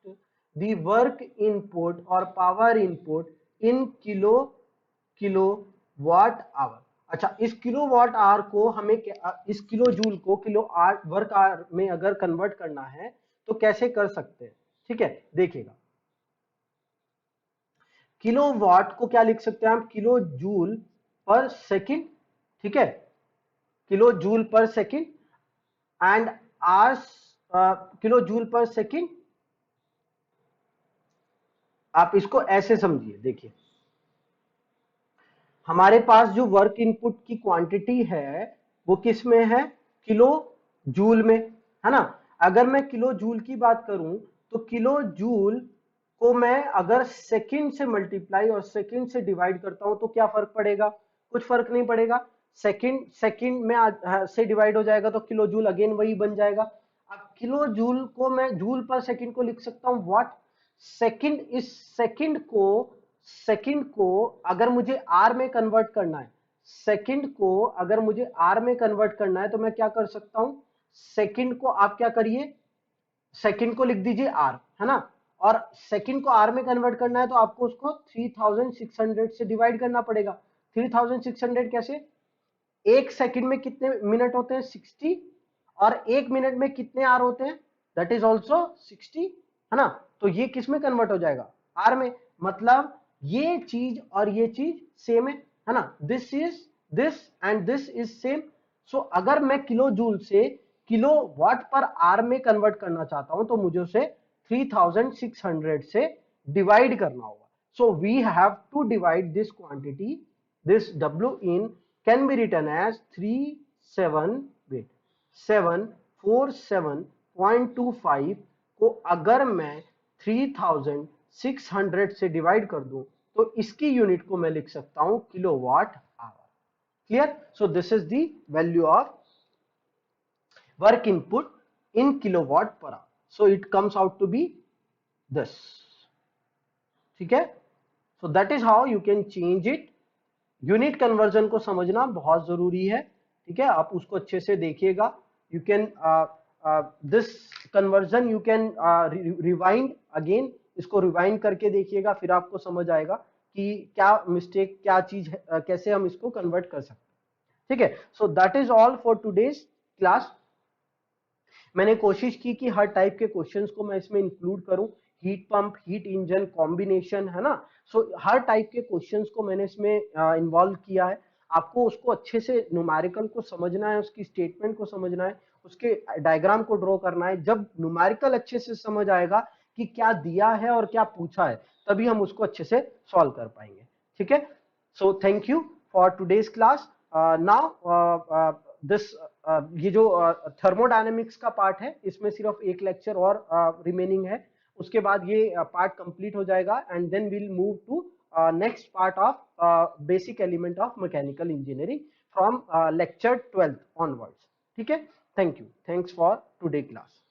the work input or power input in kilowatt hour. अच्छा, इस किलोवाट आवर को हमें इस किलो जूल को किलो वर्क आवर में अगर कन्वर्ट करना है तो कैसे कर सकते हैं, ठीक है, देखिएगा। किलोवाट को क्या लिख सकते हैं हम, किलो जूल पर सेकंड, ठीक है, किलो जूल पर second and hours, kilo joule पर सेकंड। आप इसको ऐसे समझिए, देखिए हमारे पास जो वर्क इनपुट की क्वांटिटी है वो किस में है, किलो जूल में, है ना। अगर मैं किलो जूल की बात करूं तो किलो जूल को मैं अगर सेकंड से मल्टीप्लाई और सेकंड से डिवाइड करता हूं तो क्या फर्क पड़ेगा, कुछ फर्क नहीं पड़ेगा। सेकंड सेकंड में से डिवाइड हो जाएगा तो किलो जूल अगेन वही बन जाएगा। अब किलो जूल को मैं जूल पर सेकंड को लिख सकता हूं व्हाट, सेकंड, इस सेकंड को अगर मुझे आर में कन्वर्ट करना है, सेकंड को अगर मुझे आर में कन्वर्ट करना है तो मैं क्या कर सकता हूं, सेकंड को आप क्या करिए, सेकंड को लिख दीजिए आर, है ना, और सेकंड को आर में कन्वर्ट करना है तो आपको उसको 3600 से डिवाइड करना पड़ेगा। 3600 कैसे, एक सेकंड में कितने मिनट होते हैं, 60, और एक मिनट में कितने आर होते हैं, दैट इज ऑल्सो 60, है ना। तो ये किस में कन्वर्ट हो जाएगा, आर में। मतलब ये चीज और ये चीज सेम है ना, this is this and this is same. So अगर मैं किलो जूल से किलो वाट पर आर में कन्वर्ट करना चाहता हूं तो मुझे उसे 3600 से डिवाइड करना होगा। So we have to divide this quantity, this W in can be written as 7 47.25 को अगर मैं 3600 से डिवाइड कर दूं तो इसकी यूनिट को मैं लिख सकता हूं kilowatt hour. Clear? So this is the value of work input in kilowatt per hour. So it comes out to be this. ठीक है? So that is how you can change it. Unit conversion को समझना बहुत जरूरी है। ठीक है, आप उसको अच्छे से देखिएगा। You can this conversion you can rewind again, इसको रिवाइंड करके देखिएगा, फिर आपको समझ आएगा कि क्या मिस्टेक, क्या चीज है, कैसे हम इसको कन्वर्ट कर सकते हैं। ठीक है, सो that is all for today's class. मैंने कोशिश की कि हर टाइप के क्वेश्चंस को मैं इसमें इंक्लूड करूं, heat pump, heat engine combination, है ना। सो हर टाइप के क्वेश्चंस को मैंने इसमें इन्वॉल्व किया है। आपको उसको अच्छे से न्यूमेरिकल को समझना है, उसकी स्टेटमेंट को समझना है, उसके डायग्राम को ड्रॉ करना है। जब न्यूमेरिकल अच्छे से समझ आएगा कि क्या दिया है और क्या पूछा है, तभी हम उसको अच्छे से सॉल्व कर पाएंगे। ठीक है, so thank you for today's class. Now this ये जो थर्मोडायनेमिक्स का पार्ट है, इसमें सिर्फ एक लेक्चर और रिमेनिंग है। उसके बाद ये पार्ट कंप्लीट हो जाएगा and then will move to next part of basic element of mechanical engineering from lecture 12 onwards. ठीक है, thank you, thanks for today class.